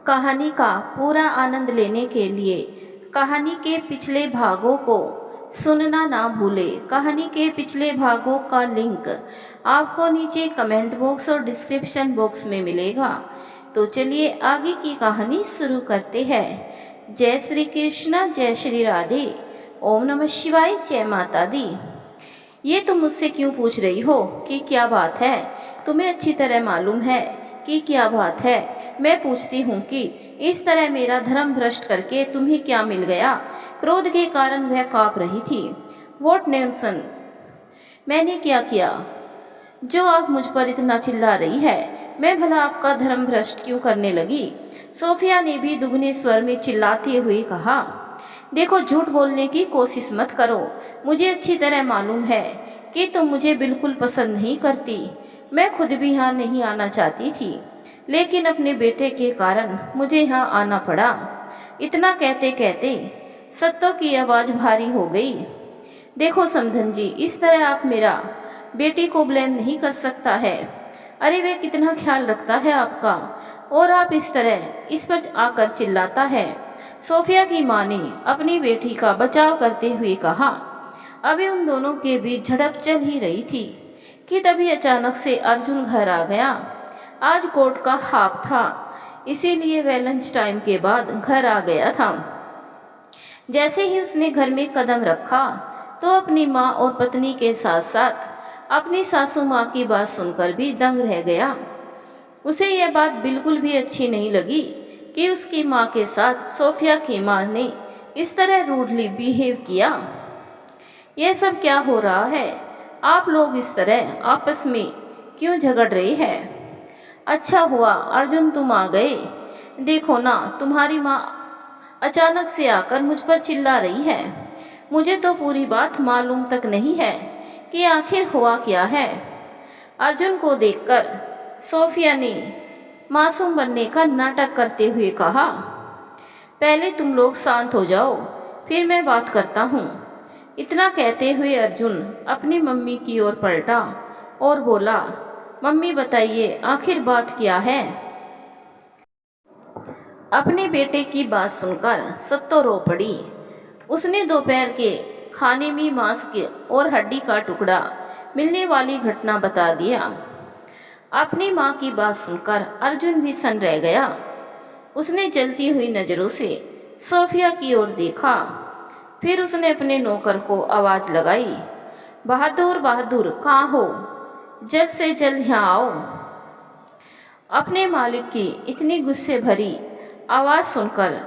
कहानी का पूरा आनंद लेने के लिए कहानी के पिछले भागों को सुनना ना भूलें। कहानी के पिछले भागों का लिंक आपको नीचे कमेंट बॉक्स और डिस्क्रिप्शन बॉक्स में मिलेगा। तो चलिए आगे की कहानी शुरू करते हैं। जय श्री कृष्ण, जय श्री राधे, ओम नमः शिवाय, जय माता दी। ये तुम मुझसे क्यों पूछ रही हो कि क्या बात है? तुम्हें अच्छी तरह मालूम है कि क्या बात है। मैं पूछती हूँ कि इस तरह मेरा धर्म भ्रष्ट करके तुम्हें क्या मिल गया? क्रोध के कारण वह काँप रही थी। What nonsense! मैंने क्या किया जो आप मुझ पर इतना चिल्ला रही है? मैं भला आपका धर्म भ्रष्ट क्यों करने लगी? सोफिया ने भी दुगने स्वर में चिल्लाते हुए कहा। देखो, झूठ बोलने की कोशिश मत करो। मुझे अच्छी तरह मालूम है कि तुम मुझे बिल्कुल पसंद नहीं करती। मैं खुद भी यहाँ नहीं आना चाहती थी, लेकिन अपने बेटे के कारण मुझे यहाँ आना पड़ा। इतना कहते कहते सत्तो की आवाज़ भारी हो गई। देखो समधन जी, इस तरह आप मेरा बेटी को ब्लेम नहीं कर सकता है। अरे वह कितना ख्याल रखता है आपका, और आप इस तरह इस पर आकर चिल्लाता है। सोफिया की माँ ने अपनी बेटी का बचाव करते हुए कहा। अभी उन दोनों के बीच झड़प चल ही रही थी कि तभी अचानक से अर्जुन घर आ गया। आज कोर्ट का हाफ था, इसीलिए वह लंच टाइम के बाद घर आ गया था। जैसे ही उसने घर में कदम रखा तो अपनी माँ और पत्नी के साथ साथ अपनी सासू माँ की बात सुनकर भी दंग रह गया। उसे यह बात बिल्कुल भी अच्छी नहीं लगी कि उसकी माँ के साथ सोफिया की माँ ने इस तरह रूडली बिहेव किया। यह सब क्या हो रहा है? आप लोग इस तरह आपस में क्यों झगड़ रहे हैं? अच्छा हुआ अर्जुन तुम आ गए। देखो ना, तुम्हारी माँ अचानक से आकर मुझ पर चिल्ला रही है। मुझे तो पूरी बात मालूम तक नहीं है कि आखिर हुआ क्या है। अर्जुन को देखकर सोफिया ने मासूम बनने का नाटक करते हुए कहा। पहले तुम लोग शांत हो जाओ, फिर मैं बात करता हूँ। इतना कहते हुए अर्जुन अपनी मम्मी की ओर पलटा और बोला, मम्मी बताइए आखिर बात क्या है? अपने बेटे की बात सुनकर सत्तो रो पड़ी। उसने दोपहर के खाने में मांस के और हड्डी का टुकड़ा मिलने वाली घटना बता दिया। अपनी माँ की बात सुनकर अर्जुन भी सन रह गया। उसने जलती हुई नज़रों से सोफिया की ओर देखा। फिर उसने अपने नौकर को आवाज़ लगाई, बहादुर बहादुर कहाँ हो? जल्द से जल्द यहाँ आओ। अपने मालिक की इतनी गुस्से भरी आवाज़ सुनकर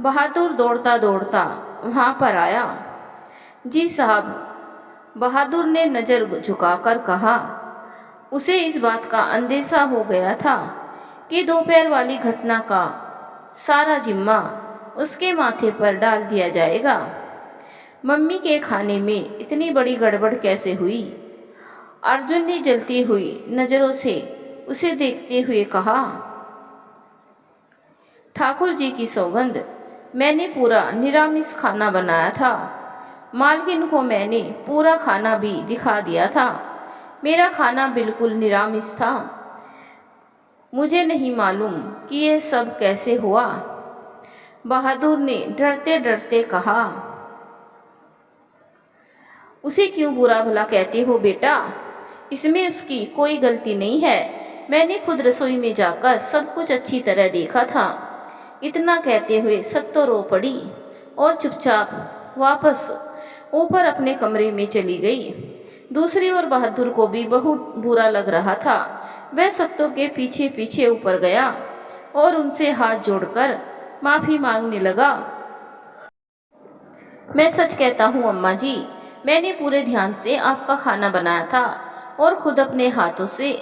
बहादुर दौड़ता दौड़ता वहाँ पर आया। जी साहब, बहादुर ने नज़र झुकाकर कहा। उसे इस बात का अंदेशा हो गया था कि दोपहर वाली घटना का सारा जिम्मा उसके माथे पर डाल दिया जाएगा। मम्मी के खाने में इतनी बड़ी गड़बड़ कैसे हुई? अर्जुन ने जलती हुई नज़रों से उसे देखते हुए कहा। ठाकुर जी की सौगंध, मैंने पूरा निरामिष खाना बनाया था। मालकिन को मैंने पूरा खाना भी दिखा दिया था। मेरा खाना बिल्कुल निरामिष था। मुझे नहीं मालूम कि यह सब कैसे हुआ। बहादुर ने डरते डरते कहा। उसे क्यों बुरा भला कहते हो बेटा? इसमें उसकी कोई गलती नहीं है। मैंने खुद रसोई में जाकर सब कुछ अच्छी तरह देखा था। इतना कहते हुए सत्तो रो पड़ी और चुपचाप वापस ऊपर अपने कमरे में चली गई। दूसरी ओर बहादुर को भी बहुत बुरा लग रहा था। वह सत्तो के पीछे पीछे ऊपर गया और उनसे हाथ जोड़कर माफ़ी मांगने लगा। मैं सच कहता हूँ अम्मा जी, मैंने पूरे ध्यान से आपका खाना बनाया था और खुद अपने हाथों से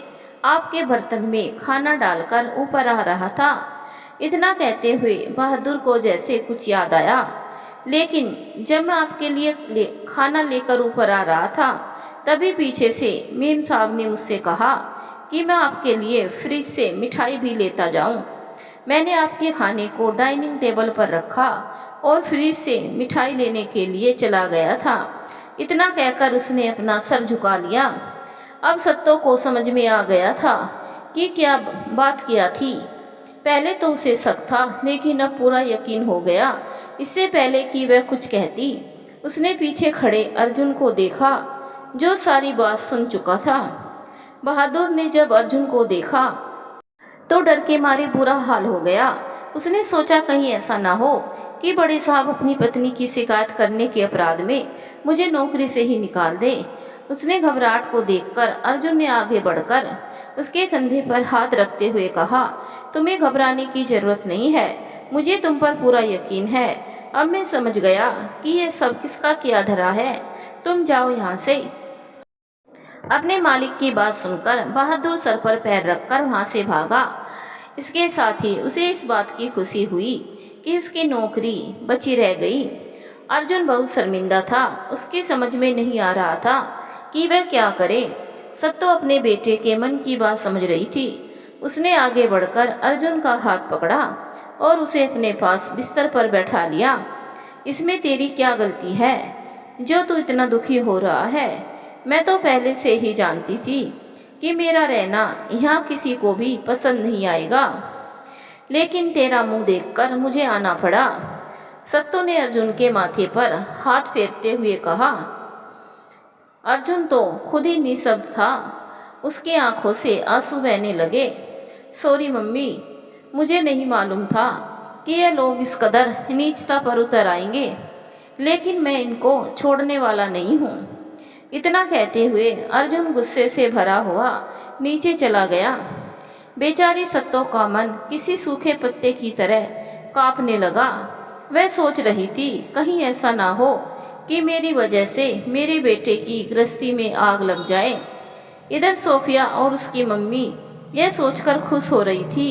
आपके बर्तन में खाना डालकर ऊपर आ रहा था। इतना कहते हुए बहादुर को जैसे कुछ याद आया। लेकिन जब मैं आपके लिए खाना लेकर ऊपर आ रहा था, तभी पीछे से मेम साहब ने मुझसे कहा कि मैं आपके लिए फ्रिज से मिठाई भी लेता जाऊं। मैंने आपके खाने को डाइनिंग टेबल पर रखा और फ्रिज से मिठाई लेने के लिए चला गया था। इतना कहकर उसने अपना सर झुका लिया। अब सत्तो को समझ में आ गया था कि क्या बात किया थी। पहले तो उसे शक था, लेकिन अब पूरा यकीन हो गया। इससे पहले कि वह कुछ कहती, उसने पीछे खड़े अर्जुन को देखा, जो सारी बात सुन चुका था। बहादुर ने जब अर्जुन को देखा तो डर के मारे बुरा हाल हो गया। उसने सोचा कहीं ऐसा ना हो कि बड़े साहब अपनी पत्नी की शिकायत करने के अपराध में मुझे नौकरी से ही निकाल दे। उसने घबराहट को देखकर अर्जुन ने आगे बढ़कर उसके कंधे पर हाथ रखते हुए कहा, तुम्हें घबराने की जरूरत नहीं है, मुझे तुम पर पूरा यकीन है। अब मैं समझ गया कि यह सब किसका किया धरा है। तुम जाओ यहाँ से। अपने मालिक की बात सुनकर बहादुर सर पर पैर रखकर वहां से भागा। इसके साथ ही उसे इस बात की खुशी हुई कि उसकी नौकरी बची रह गई। अर्जुन बहुत शर्मिंदा था। उसकी समझ में नहीं आ रहा था कि वह क्या करे। सत्तो अपने बेटे के मन की बात समझ रही थी। उसने आगे बढ़कर अर्जुन का हाथ पकड़ा और उसे अपने पास बिस्तर पर बैठा लिया। इसमें तेरी क्या गलती है जो तू इतना दुखी हो रहा है? मैं तो पहले से ही जानती थी कि मेरा रहना यहाँ किसी को भी पसंद नहीं आएगा, लेकिन तेरा मुंह देखकर मुझे आना पड़ा। सत्तो ने अर्जुन के माथे पर हाथ फेरते हुए कहा। अर्जुन तो खुद ही निशब्द था। उसकी आंखों से आंसू बहने लगे। सॉरी मम्मी, मुझे नहीं मालूम था कि ये लोग इस कदर नीचता पर उतर आएंगे, लेकिन मैं इनको छोड़ने वाला नहीं हूँ। इतना कहते हुए अर्जुन गुस्से से भरा हुआ नीचे चला गया। बेचारी सत्तो का मन किसी सूखे पत्ते की तरह कांपने लगा। वह सोच रही थी कहीं ऐसा ना हो कि मेरी वजह से मेरे बेटे की गृहस्थी में आग लग जाए। इधर सोफिया और उसकी मम्मी यह सोचकर खुश हो रही थी,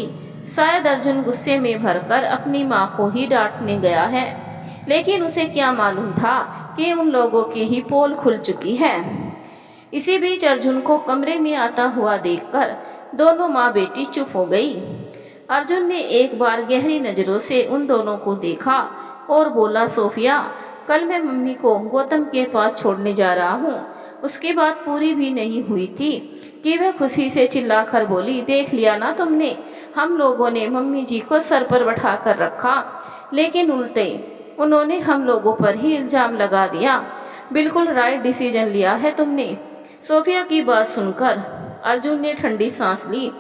शायद अर्जुन गुस्से में भरकर अपनी माँ को ही डांटने गया है, लेकिन उसे क्या मालूम था कि उन लोगों की ही पोल खुल चुकी है। इसी बीच अर्जुन को कमरे में आता हुआ देखकर दोनों माँ बेटी चुप हो गई। अर्जुन ने एक बार गहरी नजरों से उन दोनों को देखा और बोला, सोफिया, कल मैं मम्मी को गौतम के पास छोड़ने जा रहा हूँ। उसकी बात पूरी भी नहीं हुई थी कि वह खुशी से चिल्लाकर बोली, देख लिया ना तुमने, हम लोगों ने मम्मी जी को सर पर बैठा कर रखा, लेकिन उल्टे उन्होंने हम लोगों पर ही इल्जाम लगा दिया। बिल्कुल राइट डिसीजन लिया है तुमने। सोफिया की बात सुनकर अर्जुन ने ठंडी सांस ली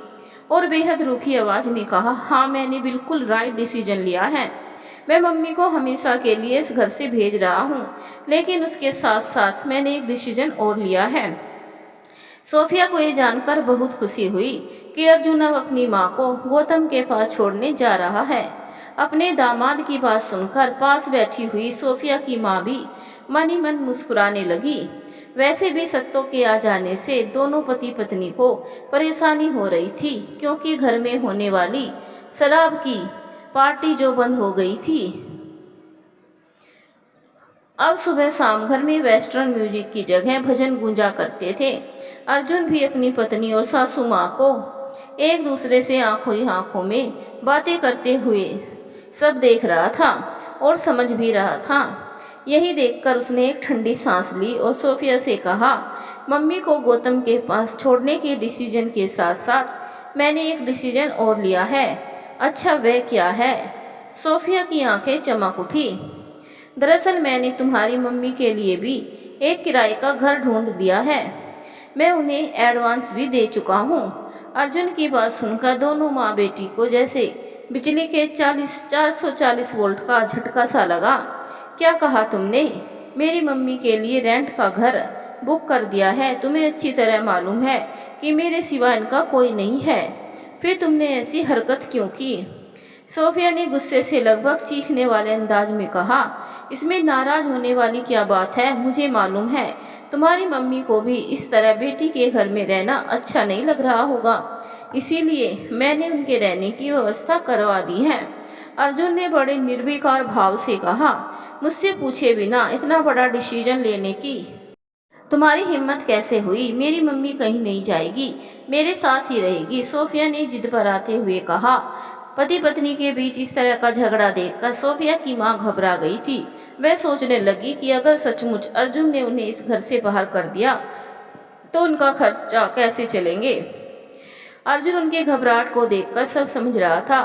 और बेहद रूखी आवाज में कहा, हाँ, मैंने बिल्कुल राइट डिसीजन लिया है। मैं मम्मी को हमेशा के लिए इस घर से भेज रहा हूँ, लेकिन उसके साथ साथ मैंने एक डिसीजन और लिया है। सोफिया को ये जानकर बहुत खुशी हुई कि अर्जुन अब अपनी माँ को गौतम के पास छोड़ने जा रहा है। अपने दामाद की बात सुनकर पास बैठी हुई सोफिया की माँ भी मन ही मन मुस्कुराने लगी। वैसे भी सत्तो के आ जाने से दोनों पति पत्नी को परेशानी हो रही थी, क्योंकि घर में होने वाली शराब की पार्टी जो बंद हो गई थी। अब सुबह शाम घर में वेस्टर्न म्यूजिक की जगह भजन गूंजा करते थे। अर्जुन भी अपनी पत्नी और सासू माँ को एक दूसरे से आंखों ही आंखों में बातें करते हुए सब देख रहा था और समझ भी रहा था। यही देखकर उसने एक ठंडी सांस ली और सोफिया से कहा, मम्मी को गौतम के पास छोड़ने के डिसीजन के साथ साथ मैंने एक डिसीजन और लिया है। अच्छा, वह क्या है? सोफिया की आंखें चमक उठी। दरअसल मैंने तुम्हारी मम्मी के लिए भी एक किराए का घर ढूंढ लिया है। मैं उन्हें एडवांस भी दे चुका हूँ। अर्जुन की बात सुनकर दोनों माँ बेटी को जैसे बिजली के 440 वोल्ट का झटका सा लगा। क्या कहा तुमने? मेरी मम्मी के लिए रेंट का घर बुक कर दिया है। तुम्हें अच्छी तरह मालूम है कि मेरे सिवा इनका कोई नहीं है, फिर तुमने ऐसी हरकत क्यों की? सोफिया ने गुस्से से लगभग चीखने वाले अंदाज में कहा, इसमें नाराज होने वाली क्या बात है? मुझे मालूम है तुम्हारी मम्मी को भी इस तरह बेटी के घर में रहना अच्छा नहीं लग रहा होगा, इसीलिए मैंने उनके रहने की व्यवस्था करवा दी है। अर्जुन ने बड़े निर्विकार भाव से कहा, मुझसे पूछे बिना इतना बड़ा डिसीजन लेने की तुम्हारी हिम्मत कैसे हुई? मेरी मम्मी कहीं नहीं जाएगी, मेरे साथ ही रहेगी। सोफिया ने जिद पर आते हुए कहा। पति पत्नी के बीच इस तरह का झगड़ा देखकर सोफिया की मां घबरा गई थी। वह सोचने लगी कि अगर सचमुच अर्जुन ने उन्हें इस घर से बाहर कर दिया तो उनका खर्चा कैसे चलेंगे। अर्जुन उनके घबराहट को देखकर सब समझ रहा था।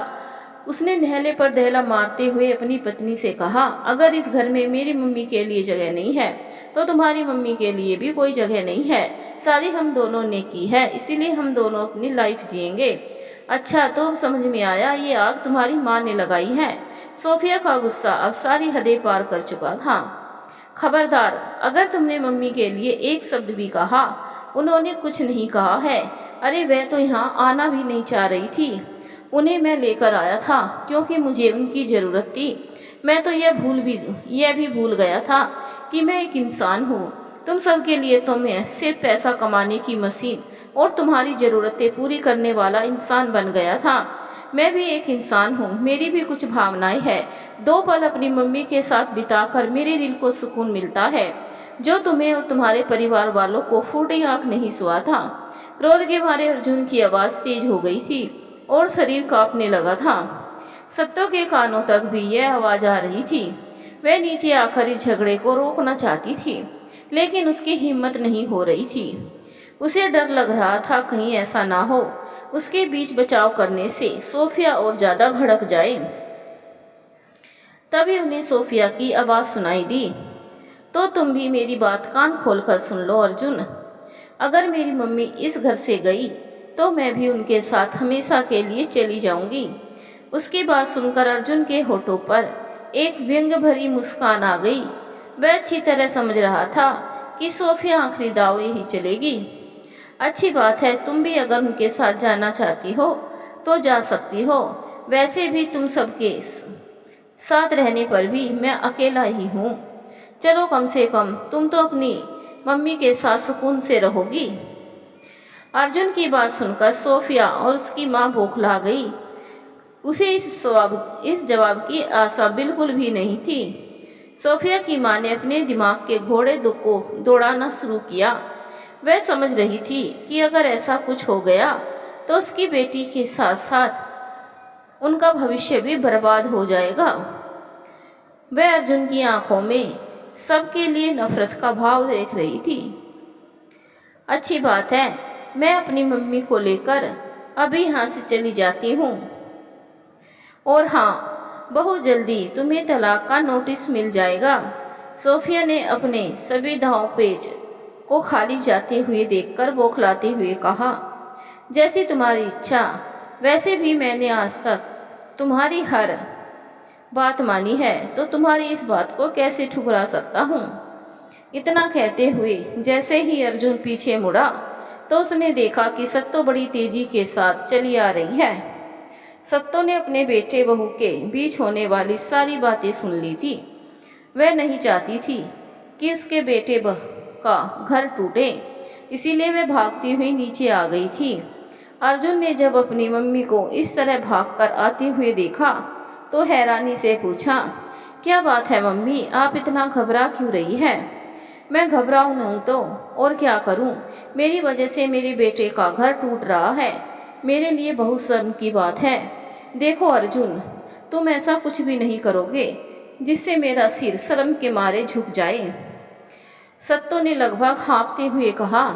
उसने नहले पर दहला मारते हुए अपनी पत्नी से कहा, अगर इस घर में मेरी मम्मी के लिए जगह नहीं है तो तुम्हारी मम्मी के लिए भी कोई जगह नहीं है। शादी हम दोनों ने की है, इसीलिए हम दोनों अपनी लाइफ जिएंगे। अच्छा, तो अब समझ में आया, ये आग तुम्हारी माँ ने लगाई है। सोफिया का गुस्सा अब सारी हदें पार कर चुका था। खबरदार, अगर तुमने मम्मी के लिए एक शब्द भी कहा। उन्होंने कुछ नहीं कहा है। अरे वह तो यहाँ आना भी नहीं चाह रही थी। उन्हें मैं लेकर आया था क्योंकि मुझे उनकी ज़रूरत थी। मैं तो यह भी भूल गया था कि मैं एक इंसान हूँ। तुम सब के लिए तो मैं सिर्फ पैसा कमाने की मशीन और तुम्हारी ज़रूरतें पूरी करने वाला इंसान बन गया था। मैं भी एक इंसान हूँ, मेरी भी कुछ भावनाएं हैं। 2 पल अपनी मम्मी के साथ बिताकर मेरे दिल को सुकून मिलता है, जो तुम्हें और तुम्हारे परिवार वालों को फूटी आँख नहीं सुआ था। क्रोध के मारे अर्जुन की आवाज़ तेज हो गई थी और शरीर कांपने लगा था। सत्तो के कानों तक भी यह आवाज़ आ रही थी। वह नीचे आकर इस झगड़े को रोकना चाहती थी, लेकिन उसकी हिम्मत नहीं हो रही थी। उसे डर लग रहा था कहीं ऐसा ना हो उसके बीच बचाव करने से सोफिया और ज़्यादा भड़क जाए। तभी उन्हें सोफिया की आवाज़ सुनाई दी, तो तुम भी मेरी बात कान खोलकर सुन लो अर्जुन। अगर मेरी मम्मी इस घर से गई तो मैं भी उनके साथ हमेशा के लिए चली जाऊंगी। उसकी बात सुनकर अर्जुन के होठों पर एक व्यंग भरी मुस्कान आ गई। वह अच्छी तरह समझ रहा था कि सोफिया आखिरी दाव ही चलेगी। अच्छी बात है, तुम भी अगर उनके साथ जाना चाहती हो तो जा सकती हो। वैसे भी तुम सबके साथ रहने पर भी मैं अकेला ही हूँ। चलो, कम से कम तुम तो अपनी मम्मी के साथ सुकून से रहोगी। अर्जुन की बात सुनकर सोफिया और उसकी माँ बौखला गई। उसे इस जवाब की आशा बिल्कुल भी नहीं थी। सोफिया की माँ ने अपने दिमाग के घोड़े को दौड़ाना शुरू किया। वह समझ रही थी कि अगर ऐसा कुछ हो गया तो उसकी बेटी के साथ साथ उनका भविष्य भी बर्बाद हो जाएगा। वह अर्जुन की आंखों में सबके लिए नफरत का भाव देख रही थी। अच्छी बात है, मैं अपनी मम्मी को लेकर अभी यहाँ से चली जाती हूँ, और हाँ, बहुत जल्दी तुम्हें तलाक का नोटिस मिल जाएगा। सोफिया ने अपने सभी दांव पेच को खाली जाते हुए देखकर बौखलाते हुए कहा, जैसी तुम्हारी इच्छा। वैसे भी मैंने आज तक तुम्हारी हर बात मानी है, तो तुम्हारी इस बात को कैसे ठुकरा सकता हूँ। इतना कहते हुए जैसे ही अर्जुन पीछे मुड़ा तो उसने देखा कि सत्तो बड़ी तेजी के साथ चली आ रही है। सत्तो ने अपने बेटे बहू के बीच होने वाली सारी बातें सुन ली थी। वह नहीं चाहती थी कि उसके बेटे का घर टूटे, इसीलिए वह भागती हुई नीचे आ गई थी। अर्जुन ने जब अपनी मम्मी को इस तरह भागकर आते हुए देखा तो हैरानी से पूछा, क्या बात है मम्मी, आप इतना घबरा क्यों रही है? मैं घबराऊं नहीं तो और क्या करूं? मेरी वजह से मेरे बेटे का घर टूट रहा है। मेरे लिए बहुत शर्म की बात है। देखो अर्जुन, तुम ऐसा कुछ भी नहीं करोगे जिससे मेरा सिर शर्म के मारे झुक जाए। सत्तो ने लगभग हाँफते हुए कहा,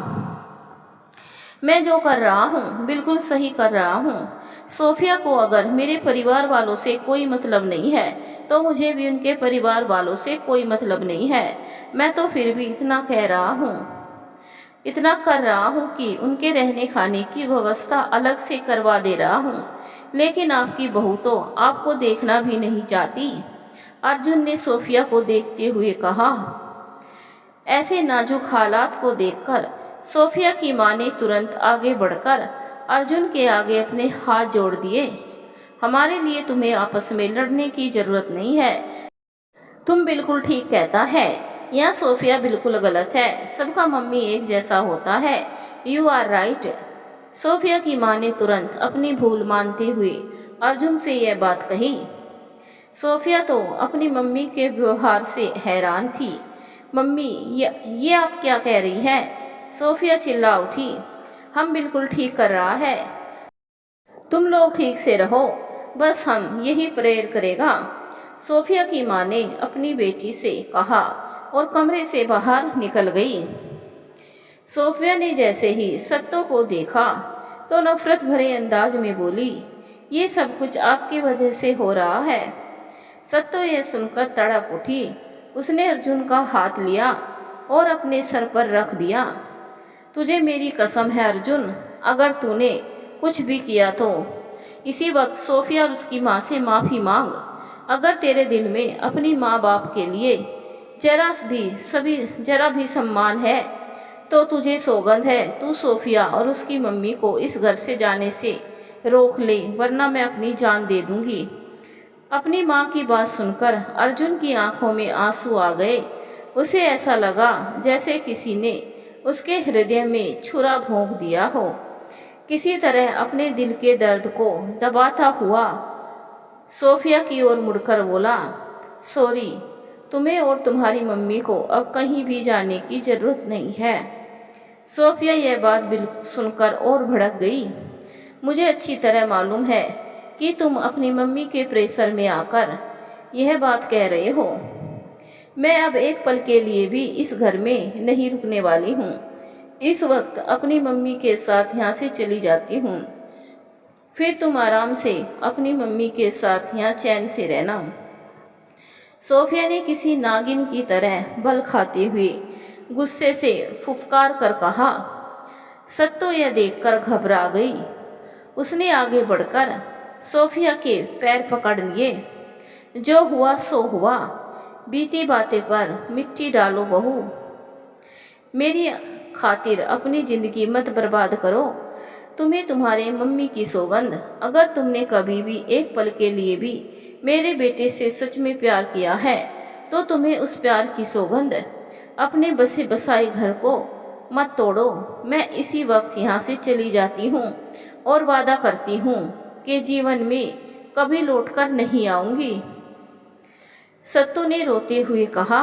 मैं जो कर रहा हूँ बिल्कुल सही कर रहा हूँ। सोफिया को अगर मेरे परिवार वालों से कोई मतलब नहीं है तो मुझे भी उनके परिवार वालों से कोई मतलब नहीं है। मैं तो फिर भी इतना कर रहा हूँ कि उनके रहने खाने की व्यवस्था अलग से करवा दे रहा हूँ, लेकिन आपकी बहू तो आपको देखना भी नहीं चाहती। अर्जुन ने सोफिया को देखते हुए कहा। ऐसे नाजुक हालात को देखकर सोफिया की माँ ने तुरंत आगे बढ़कर अर्जुन के आगे अपने हाथ जोड़ दिए। हमारे लिए तुम्हें आपस में लड़ने की जरूरत नहीं है। तुम बिल्कुल ठीक कहता है, यह सोफिया बिल्कुल गलत है। सबका मम्मी एक जैसा होता है। You are right. सोफिया की माँ ने तुरंत अपनी भूल मानते हुए अर्जुन से यह बात कही। सोफिया तो अपनी मम्मी के व्यवहार से हैरान थी। मम्मी, ये आप क्या कह रही हैं? सोफिया चिल्ला उठी। हम बिल्कुल ठीक कर रहा है, तुम लोग ठीक से रहो, बस हम यही प्रेयर करेगा। सोफिया की माँ ने अपनी बेटी से कहा और कमरे से बाहर निकल गई। सोफिया ने जैसे ही सत्तो को देखा तो नफरत भरे अंदाज में बोली, ये सब कुछ आपकी वजह से हो रहा है। सत्तो ये सुनकर तड़प उठी। उसने अर्जुन का हाथ लिया और अपने सर पर रख दिया। तुझे मेरी कसम है अर्जुन, अगर तूने कुछ भी किया तो इसी वक्त सोफिया और उसकी माँ से माफ़ी मांग। अगर तेरे दिल में अपनी माँ बाप के लिए जरा भी सम्मान है तो तुझे सौगंध है, तू सोफिया और उसकी मम्मी को इस घर से जाने से रोक ले, वरना मैं अपनी जान दे दूंगी। अपनी माँ की बात सुनकर अर्जुन की आंखों में आंसू आ गए। उसे ऐसा लगा जैसे किसी ने उसके हृदय में छुरा भोंक दिया हो। किसी तरह अपने दिल के दर्द को दबाता हुआ सोफिया की ओर मुड़कर बोला, सॉरी, तुम्हें और तुम्हारी मम्मी को अब कहीं भी जाने की ज़रूरत नहीं है। सोफिया यह बात बिल्कुल सुनकर और भड़क गई। मुझे अच्छी तरह मालूम है कि तुम अपनी मम्मी के प्रेशर में आकर यह बात कह रहे हो। मैं अब एक पल के लिए भी इस घर में नहीं रुकने वाली हूँ। इस वक्त अपनी मम्मी के साथ यहाँ से चली जाती हूँ, फिर तुम आराम से अपनी मम्मी के साथ यहाँ चैन से रहना। सोफिया ने किसी नागिन की तरह बल खाते हुए गुस्से से फुफकार कर कहा। सत्तो यह देखकर घबरा गई। उसने आगे बढ़कर सोफिया के पैर पकड़ लिए। जो हुआ सो हुआ, बीती बातें पर मिट्टी डालो बहू। मेरी खातिर अपनी ज़िंदगी मत बर्बाद करो। तुम्हें तुम्हारे मम्मी की सौगंध, अगर तुमने कभी भी एक पल के लिए भी मेरे बेटे से सच में प्यार किया है तो तुम्हें उस प्यार की सौगंध। अपने बसे बसाए घर को मत तोड़ो। मैं इसी वक्त यहाँ से चली जाती हूँ और वादा करती हूँ कि जीवन में कभी लौटकर नहीं आऊँगी। सत्तू ने रोते हुए कहा।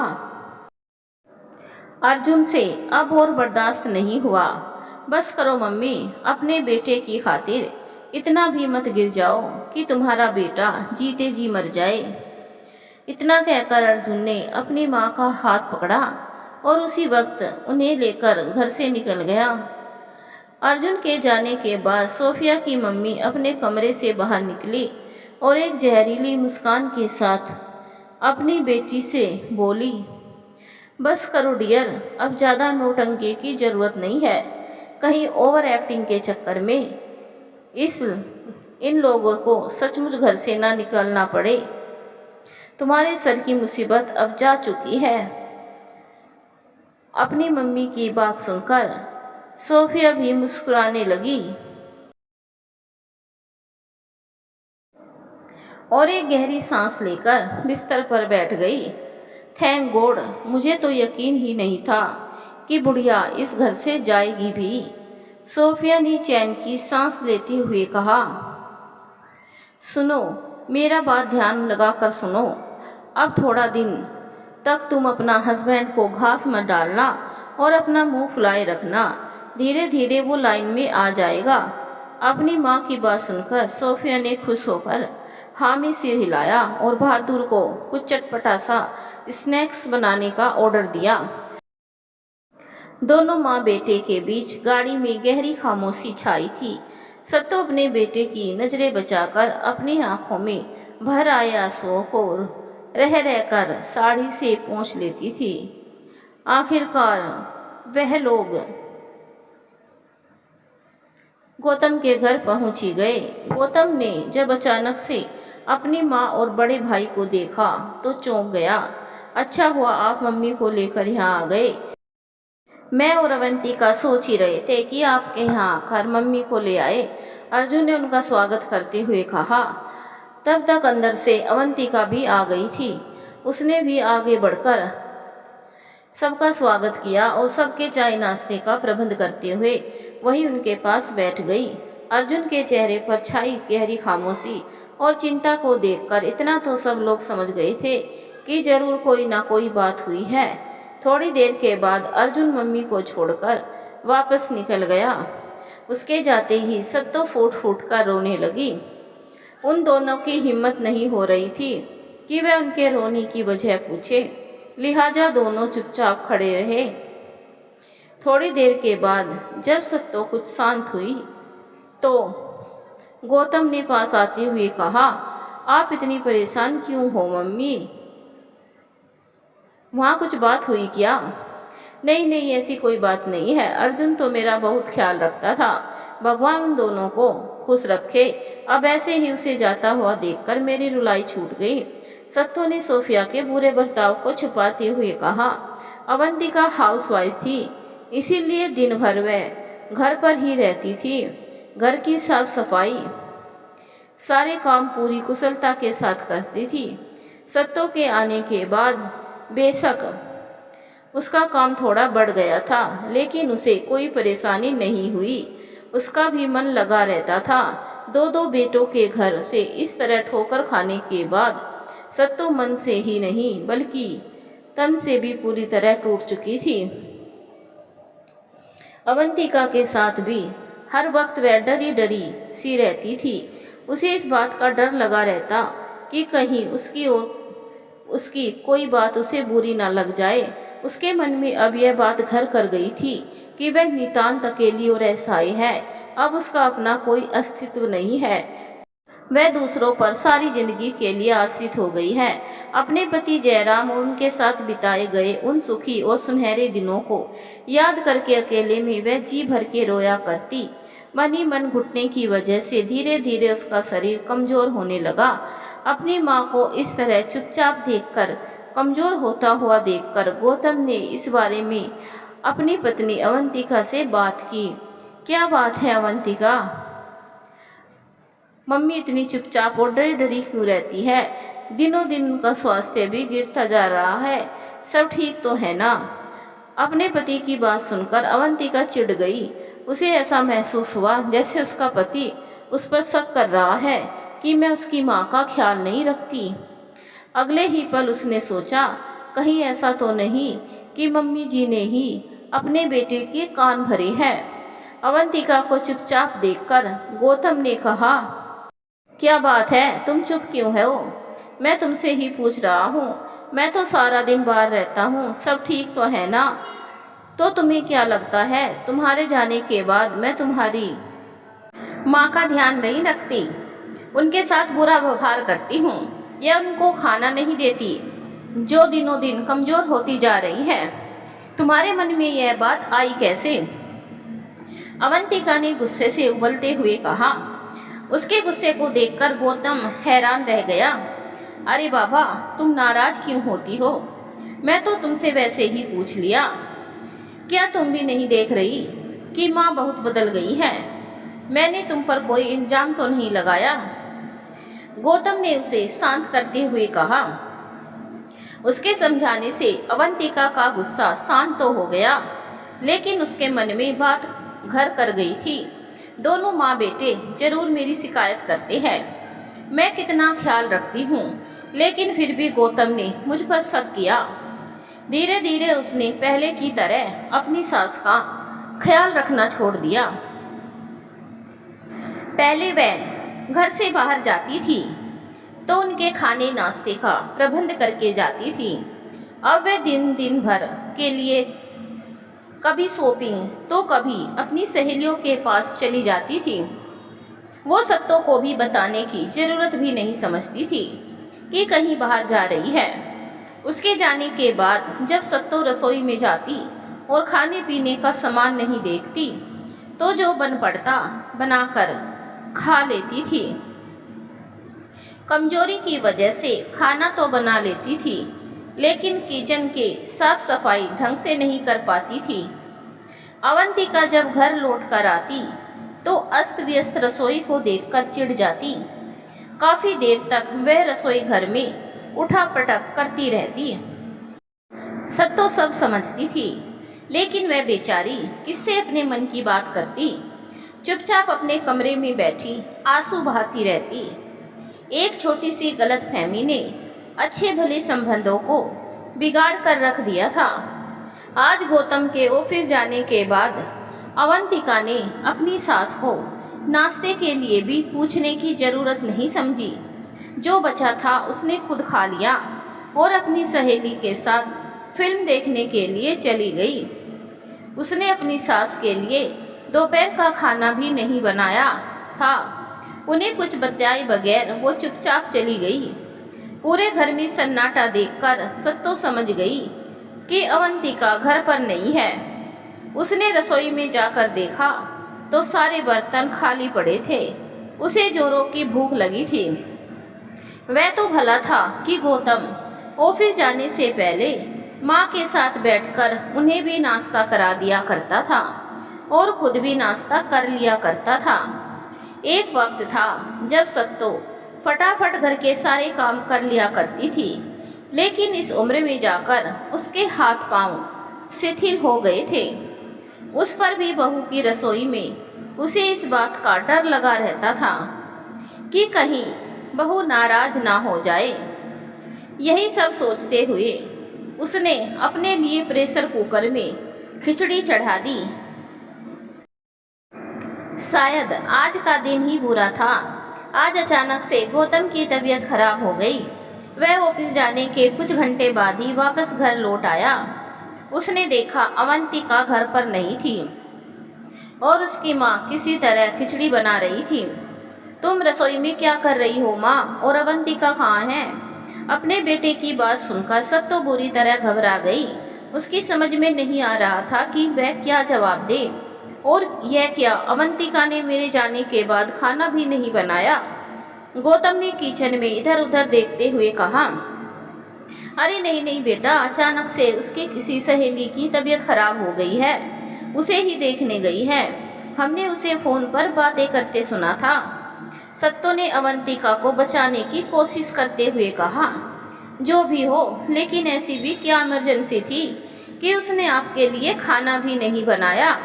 अर्जुन से अब और बर्दाश्त नहीं हुआ। बस करो मम्मी, अपने बेटे की खातिर इतना भी मत गिर जाओ कि तुम्हारा बेटा जीते जी मर जाए। इतना कहकर अर्जुन ने अपनी माँ का हाथ पकड़ा और उसी वक्त उन्हें लेकर घर से निकल गया। अर्जुन के जाने के बाद सोफिया की मम्मी अपने कमरे से बाहर निकली और एक जहरीली मुस्कान के साथ अपनी बेटी से बोली, बस करो डियर, अब ज़्यादा नौटंकी की ज़रूरत नहीं है। कहीं ओवर एक्टिंग के चक्कर में इन लोगों को सचमुच घर से ना निकलना पड़े। तुम्हारे सर की मुसीबत अब जा चुकी है। अपनी मम्मी की बात सुनकर सोफिया भी मुस्कुराने लगी और एक गहरी सांस लेकर बिस्तर पर बैठ गई। थैंक गॉड, मुझे तो यकीन ही नहीं था कि बुढ़िया इस घर से जाएगी भी। सोफिया ने चैन की सांस लेते हुए कहा। सुनो, मेरा बात ध्यान लगाकर सुनो। अब थोड़ा दिन तक तुम अपना हस्बैंड को घास मत डालना और अपना मुंह फुलाए रखना। धीरे धीरे वो लाइन में आ जाएगा। अपनी माँ की बात सुनकर सोफिया ने खुश होकर हामी सिर हिलाया और बहादुर को कुछ चटपटा सा स्नैक्स बनाने का ऑर्डर दिया। दोनों माँ बेटे के बीच गाड़ी में गहरी खामोशी छाई थी। सत्तो अपने बेटे की नजरें बचाकर अपनी आंखों में भर आए आंसुओं को रह रहकर साड़ी से पोंछ लेती थी। आखिरकार वह लोग गौतम के घर पहुंच ही गए। गौतम ने जब अचानक से अपनी माँ और बड़े भाई को देखा तो चौंक गया। अच्छा हुआ आप मम्मी को लेकर यहाँ आ गए। मैं और अवंतिका सोच ही रहे थे कि आपके यहाँ आकर मम्मी को ले आए। अर्जुन ने उनका स्वागत करते हुए कहा। तब तक अंदर से अवंतिका भी आ गई थी। उसने भी आगे बढ़कर सबका स्वागत किया और सबके चाय नाश्ते का प्रबंध करते हुए वही उनके पास बैठ गई। अर्जुन के चेहरे पर छाई गहरी खामोशी और चिंता को देखकर इतना तो सब लोग समझ गए थे कि जरूर कोई ना कोई बात हुई है। थोड़ी देर के बाद अर्जुन मम्मी को छोड़कर वापस निकल गया। उसके जाते ही सत्तो फूट फूट कर रोने लगी। उन दोनों की हिम्मत नहीं हो रही थी कि वह उनके रोने की वजह पूछे, लिहाजा दोनों चुपचाप खड़े रहे। थोड़ी देर के बाद जब सत्तो कुछ शांत हुई तो गौतम ने पास आते हुए कहा, आप इतनी परेशान क्यों हो मम्मी? वहाँ कुछ बात हुई क्या? नहीं नहीं, ऐसी कोई बात नहीं है। अर्जुन तो मेरा बहुत ख्याल रखता था। भगवान उन दोनों को खुश रखे। अब ऐसे ही उसे जाता हुआ देखकर मेरी रुलाई छूट गई। सत्तो ने सोफिया के बुरे बर्ताव को छुपाते हुए कहा। अवंतिका हाउसवाइफ थी, इसीलिए दिन भर वह घर पर ही रहती थी। घर की साफ सफाई, सारे काम पूरी कुशलता के साथ करती थी। सत्तो के आने के बाद बेशक उसका काम थोड़ा बढ़ गया था, लेकिन उसे कोई परेशानी नहीं हुई। उसका भी मन लगा रहता था। दो दो बेटों के घर से इस तरह ठोकर खाने के बाद सत्तो मन से ही नहीं बल्कि तन से भी पूरी तरह टूट चुकी थी। अवंतिका के साथ भी हर वक्त वह डरी डरी सी रहती थी। उसे इस बात का डर लगा रहता कि कहीं उसकी कोई बात उसे बुरी ना लग जाए। उसके मन में अब यह बात घर कर गई थी कि वह नितांत अकेली और असहाय है। अब उसका अपना कोई अस्तित्व नहीं है। वह दूसरों पर सारी जिंदगी के लिए आश्रित हो गई है। अपने पति जयराम और उनके साथ बिताए गए उन सुखी और सुनहरे दिनों को याद करके अकेले में वह जी भर के रोया करती। मन ही मन घुटने की वजह से धीरे धीरे उसका शरीर कमजोर होने लगा। अपनी माँ को इस तरह चुपचाप देखकर, कमजोर होता हुआ देखकर गौतम ने इस बारे में अपनी पत्नी अवंतिका से बात की। क्या बात है अवंतिका? मम्मी इतनी चुपचाप और डरी डरी क्यों रहती है? दिनों दिन उनका स्वास्थ्य भी गिरता जा रहा है। सब ठीक तो है ना? अपने पति की बात सुनकर अवंतिका चिढ़ गई। उसे ऐसा महसूस हुआ जैसे उसका पति उस पर शक कर रहा है कि मैं उसकी माँ का ख्याल नहीं रखती। अगले ही पल उसने सोचा, कहीं ऐसा तो नहीं कि मम्मी जी ने ही अपने बेटे के कान भरे हैं। अवंतिका को चुपचाप देखकर गौतम ने कहा, क्या बात है, तुम चुप क्यों हो? मैं तुमसे ही पूछ रहा हूँ। मैं तो सारा दिन बाहर रहता हूँ, सब ठीक तो है ना? तो तुम्हें क्या लगता है तुम्हारे जाने के बाद मैं तुम्हारी माँ का ध्यान नहीं रखती, उनके साथ बुरा व्यवहार करती हूँ या उनको खाना नहीं देती, जो दिनों दिन कमज़ोर होती जा रही है? तुम्हारे मन में यह बात आई कैसे? अवंतिका ने गुस्से से उबलते हुए कहा। उसके गुस्से को देखकर गौतम हैरान रह गया। अरे बाबा, तुम नाराज क्यों होती हो? मैं तो तुमसे वैसे ही पूछ लिया। क्या तुम भी नहीं देख रही कि माँ बहुत बदल गई है? मैंने तुम पर कोई इल्जाम तो नहीं लगाया? गौतम ने उसे शांत करते हुए कहा। उसके समझाने से अवंतिका का गुस्सा शांत तो हो गया, लेकिन उसके मन में बात घर कर गई थी। दोनों माँ बेटे जरूर मेरी शिकायत करते हैं। मैं कितना ख्याल रखती हूँ, लेकिन फिर भी गौतम ने मुझ पर शक किया। धीरे धीरे उसने पहले की तरह अपनी सास का ख्याल रखना छोड़ दिया। पहले वह घर से बाहर जाती थी तो उनके खाने नाश्ते का प्रबंध करके जाती थी। अब वह दिन भर के लिए कभी शॉपिंग तो कभी अपनी सहेलियों के पास चली जाती थी। वो सत्तों को भी बताने की जरूरत भी नहीं समझती थी कि कहीं बाहर जा रही है। उसके जाने के बाद जब सत्तो रसोई में जाती और खाने पीने का सामान नहीं देखती तो जो बन पड़ता बनाकर खा लेती थी। कमजोरी की वजह से खाना तो बना लेती थी, लेकिन किचन के साफ सफाई ढंग से नहीं कर पाती थी। अवंतिका जब घर लौट कर आती तो अस्त व्यस्त रसोई को देखकर चिढ़ जाती। काफी देर तक वह रसोई घर में उठा पटक करती रहती। सत्तो सब समझती थी, लेकिन वह बेचारी किससे अपने मन की बात करती। चुपचाप अपने कमरे में बैठी आंसू बहाती रहती। एक छोटी सी गलतफहमी ने अच्छे भले संबंधों को बिगाड़ कर रख दिया था। आज गौतम के ऑफिस जाने के बाद अवंतिका ने अपनी सास को नाश्ते के लिए भी पूछने की जरूरत नहीं समझी। जो बचा था उसने खुद खा लिया और अपनी सहेली के साथ फिल्म देखने के लिए चली गई। उसने अपनी सास के लिए दोपहर का खाना भी नहीं बनाया था। उन्हें कुछ बताए बगैर वो चुपचाप चली गई। पूरे घर में सन्नाटा देखकर सत्तो समझ गई कि अवंतिका घर पर नहीं है। उसने रसोई में जाकर देखा तो सारे बर्तन खाली पड़े थे। उसे जोरों की भूख लगी थी। वह तो भला था कि गौतम ऑफिस जाने से पहले माँ के साथ बैठकर उन्हें भी नाश्ता करा दिया करता था और खुद भी नाश्ता कर लिया करता था। एक वक्त था जब सत्तो फटाफट घर के सारे काम कर लिया करती थी, लेकिन इस उम्र में जाकर उसके हाथ पांव शिथिल हो गए थे। उस पर भी बहू की रसोई में उसे इस बात का डर लगा रहता था कि कहीं बहू नाराज ना हो जाए। यही सब सोचते हुए उसने अपने लिए प्रेशर कुकर में खिचड़ी चढ़ा दी। शायद आज का दिन ही बुरा था। आज अचानक से गौतम की तबीयत खराब हो गई। वह ऑफिस जाने के कुछ घंटे बाद ही वापस घर लौट आया। उसने देखा अवंतिका घर पर नहीं थी और उसकी माँ किसी तरह खिचड़ी बना रही थी। तुम रसोई में क्या कर रही हो माँ, और अवंतिका कहाँ है? अपने बेटे की बात सुनकर सत्तो बुरी तरह घबरा गई। उसकी समझ में नहीं आ रहा था कि वह क्या जवाब दे। और यह क्या, अवंतिका ने मेरे जाने के बाद खाना भी नहीं बनाया? गौतम ने किचन में इधर उधर देखते हुए कहा, अरे नहीं नहीं बेटा, अचानक से उसकी किसी सहेली की तबीयत खराब हो गई है, उसे ही देखने गई है। हमने उसे फोन पर बातें करते सुना था। सत्तो ने अवंतिका को बचाने की कोशिश करते हुए कहा, जो भी हो, लेकिन ऐसी भी क्या इमरजेंसी थी कि उसने आपके लिए खाना भी नहीं बनाया?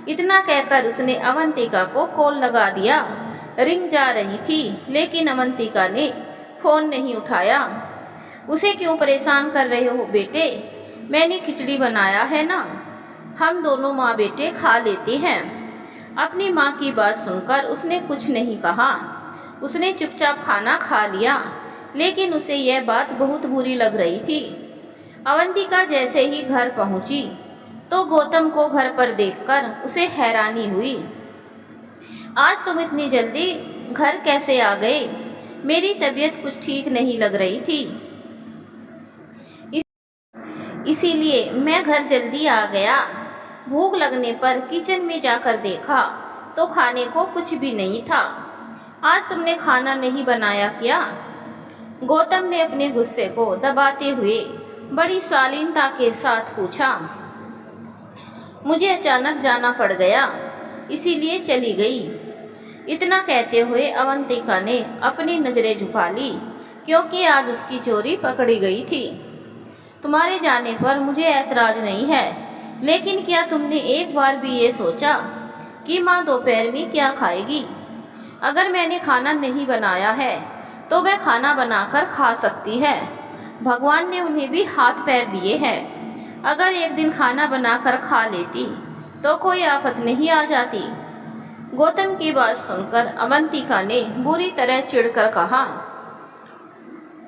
इतना कहकर उसने अवंतिका को कॉल लगा दिया। रिंग जा रही थी, लेकिन अवंतिका ने फोन नहीं उठाया। उसे क्यों परेशान कर रहे हो बेटे? मैंने खिचड़ी बनाया है ना, हम दोनों माँ बेटे खा लेते हैं। अपनी माँ की बात सुनकर उसने कुछ नहीं कहा। उसने चुपचाप खाना खा लिया, लेकिन उसे यह बात बहुत बुरी लग रही थी। अवंतिका जैसे ही घर पहुंची तो गौतम को घर पर देखकर उसे हैरानी हुई। आज तुम इतनी जल्दी घर कैसे आ गए? मेरी तबीयत कुछ ठीक नहीं लग रही थी, इसीलिए मैं घर जल्दी आ गया। भूख लगने पर किचन में जाकर देखा तो खाने को कुछ भी नहीं था। आज तुमने खाना नहीं बनाया क्या? गौतम ने अपने गुस्से को दबाते हुए बड़ी शालीनता के साथ पूछा। मुझे अचानक जाना पड़ गया, इसीलिए चली गई। इतना कहते हुए अवंतिका ने अपनी नज़रें झुका ली, क्योंकि आज उसकी चोरी पकड़ी गई थी। तुम्हारे जाने पर मुझे ऐतराज नहीं है, लेकिन क्या तुमने एक बार भी ये सोचा कि माँ दोपहर में क्या खाएगी? अगर मैंने खाना नहीं बनाया है तो वह खाना बनाकर खा सकती है। भगवान ने उन्हें भी हाथ पैर दिए हैं। अगर एक दिन खाना बनाकर खा लेती तो कोई आफत नहीं आ जाती। गौतम की बात सुनकर अवंतिका ने बुरी तरह चिढ़कर कहा।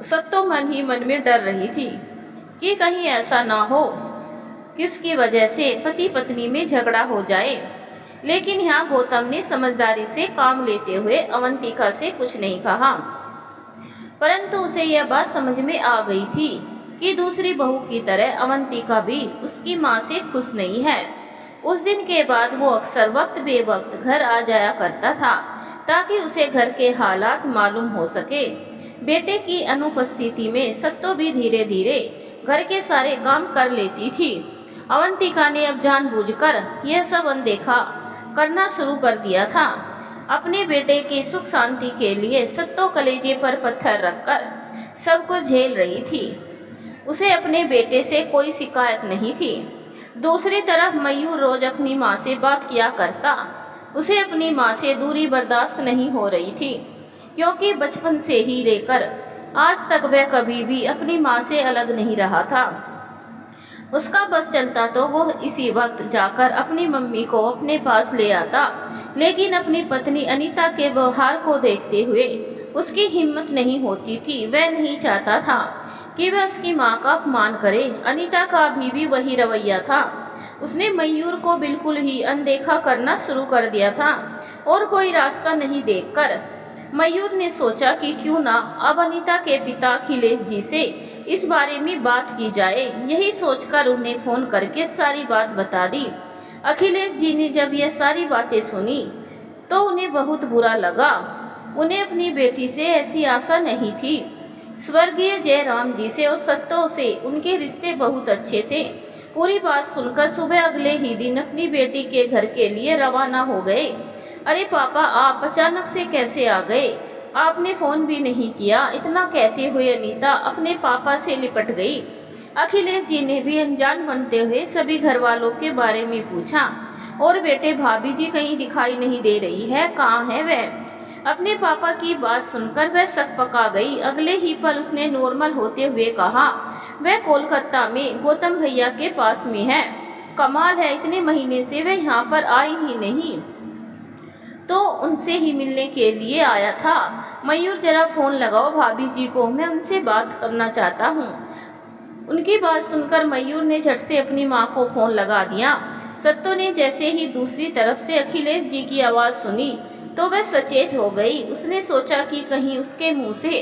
सत्तो मन ही मन में डर रही थी कि कहीं ऐसा ना हो कि उसकी वजह से पति पत्नी में झगड़ा हो जाए, लेकिन यहाँ गौतम ने समझदारी से काम लेते हुए अवंतिका से कुछ नहीं कहा। परंतु उसे यह बात समझ में आ गई थी कि दूसरी बहू की तरह अवंतिका भी उसकी माँ से खुश नहीं है। उस दिन के बाद वो अक्सर वक्त बेवक्त घर आ जाया करता था, ताकि उसे घर के हालात मालूम हो सके। बेटे की अनुपस्थिति में सत्तो भी धीरे धीरे घर के सारे काम कर लेती थी। अवंतिका ने अब जानबूझकर यह सब अनदेखा करना शुरू कर दिया था। अपने बेटे की सुख शांति के लिए सत्तो कलेजे पर पत्थर रखकर सब कुछ झेल रही थी। उसे अपने बेटे से कोई शिकायत नहीं थी। दूसरी तरफ मयूर रोज अपनी माँ से बात किया करता। उसे अपनी माँ से दूरी बर्दाश्त नहीं हो रही थी, क्योंकि बचपन से ही लेकर आज तक वह कभी भी अपनी माँ से अलग नहीं रहा था। उसका बस चलता तो वो इसी वक्त जाकर अपनी मम्मी को अपने पास ले आता, लेकिन अपनी पत्नी अनीता के व्यवहार को देखते हुए उसकी हिम्मत नहीं होती थी। वह नहीं चाहता था कि वह उसकी माँ का अपमान करे। अनीता का अभी भी वही रवैया था। उसने मयूर को बिल्कुल ही अनदेखा करना शुरू कर दिया था और कोई रास्ता नहीं देखकर मयूर ने सोचा कि क्यों ना अब अनीता के पिता अखिलेश जी से इस बारे में बात की जाए। यही सोचकर उन्हें फोन करके सारी बात बता दी। अखिलेश जी ने जब यह सारी बातें सुनी तो उन्हें बहुत बुरा लगा। उन्हें अपनी बेटी से ऐसी आशा नहीं थी। स्वर्गीय जयराम जी से और सत्तो से उनके रिश्ते बहुत अच्छे थे। पूरी बात सुनकर सुबह अगले ही दिन अपनी बेटी के घर के लिए रवाना हो गए। अरे पापा, आप अचानक से कैसे आ गए? आपने फोन भी नहीं किया। इतना कहते हुए अनीता अपने पापा से लिपट गई। अखिलेश जी ने भी अनजान बनते हुए सभी घर वालों के बारे में पूछा। और बेटे, भाभी जी कहीं दिखाई नहीं दे रही है, कहाँ है वह? अपने पापा की बात सुनकर वह सकपका गई। अगले ही पल उसने नॉर्मल होते हुए कहा, वह कोलकाता में गौतम भैया के पास में है। कमाल है, इतने महीने से वह यहाँ पर आई ही नहीं, तो उनसे ही मिलने के लिए आया था। मयूर, जरा फोन लगाओ भाभी जी को, मैं उनसे बात करना चाहता हूँ। उनकी बात सुनकर मयूर ने झट से अपनी माँ को फोन लगा दिया। सत्तो ने जैसे ही दूसरी तरफ से अखिलेश जी की आवाज़ सुनी तो वह सचेत हो गई। उसने सोचा कि कहीं उसके मुंह से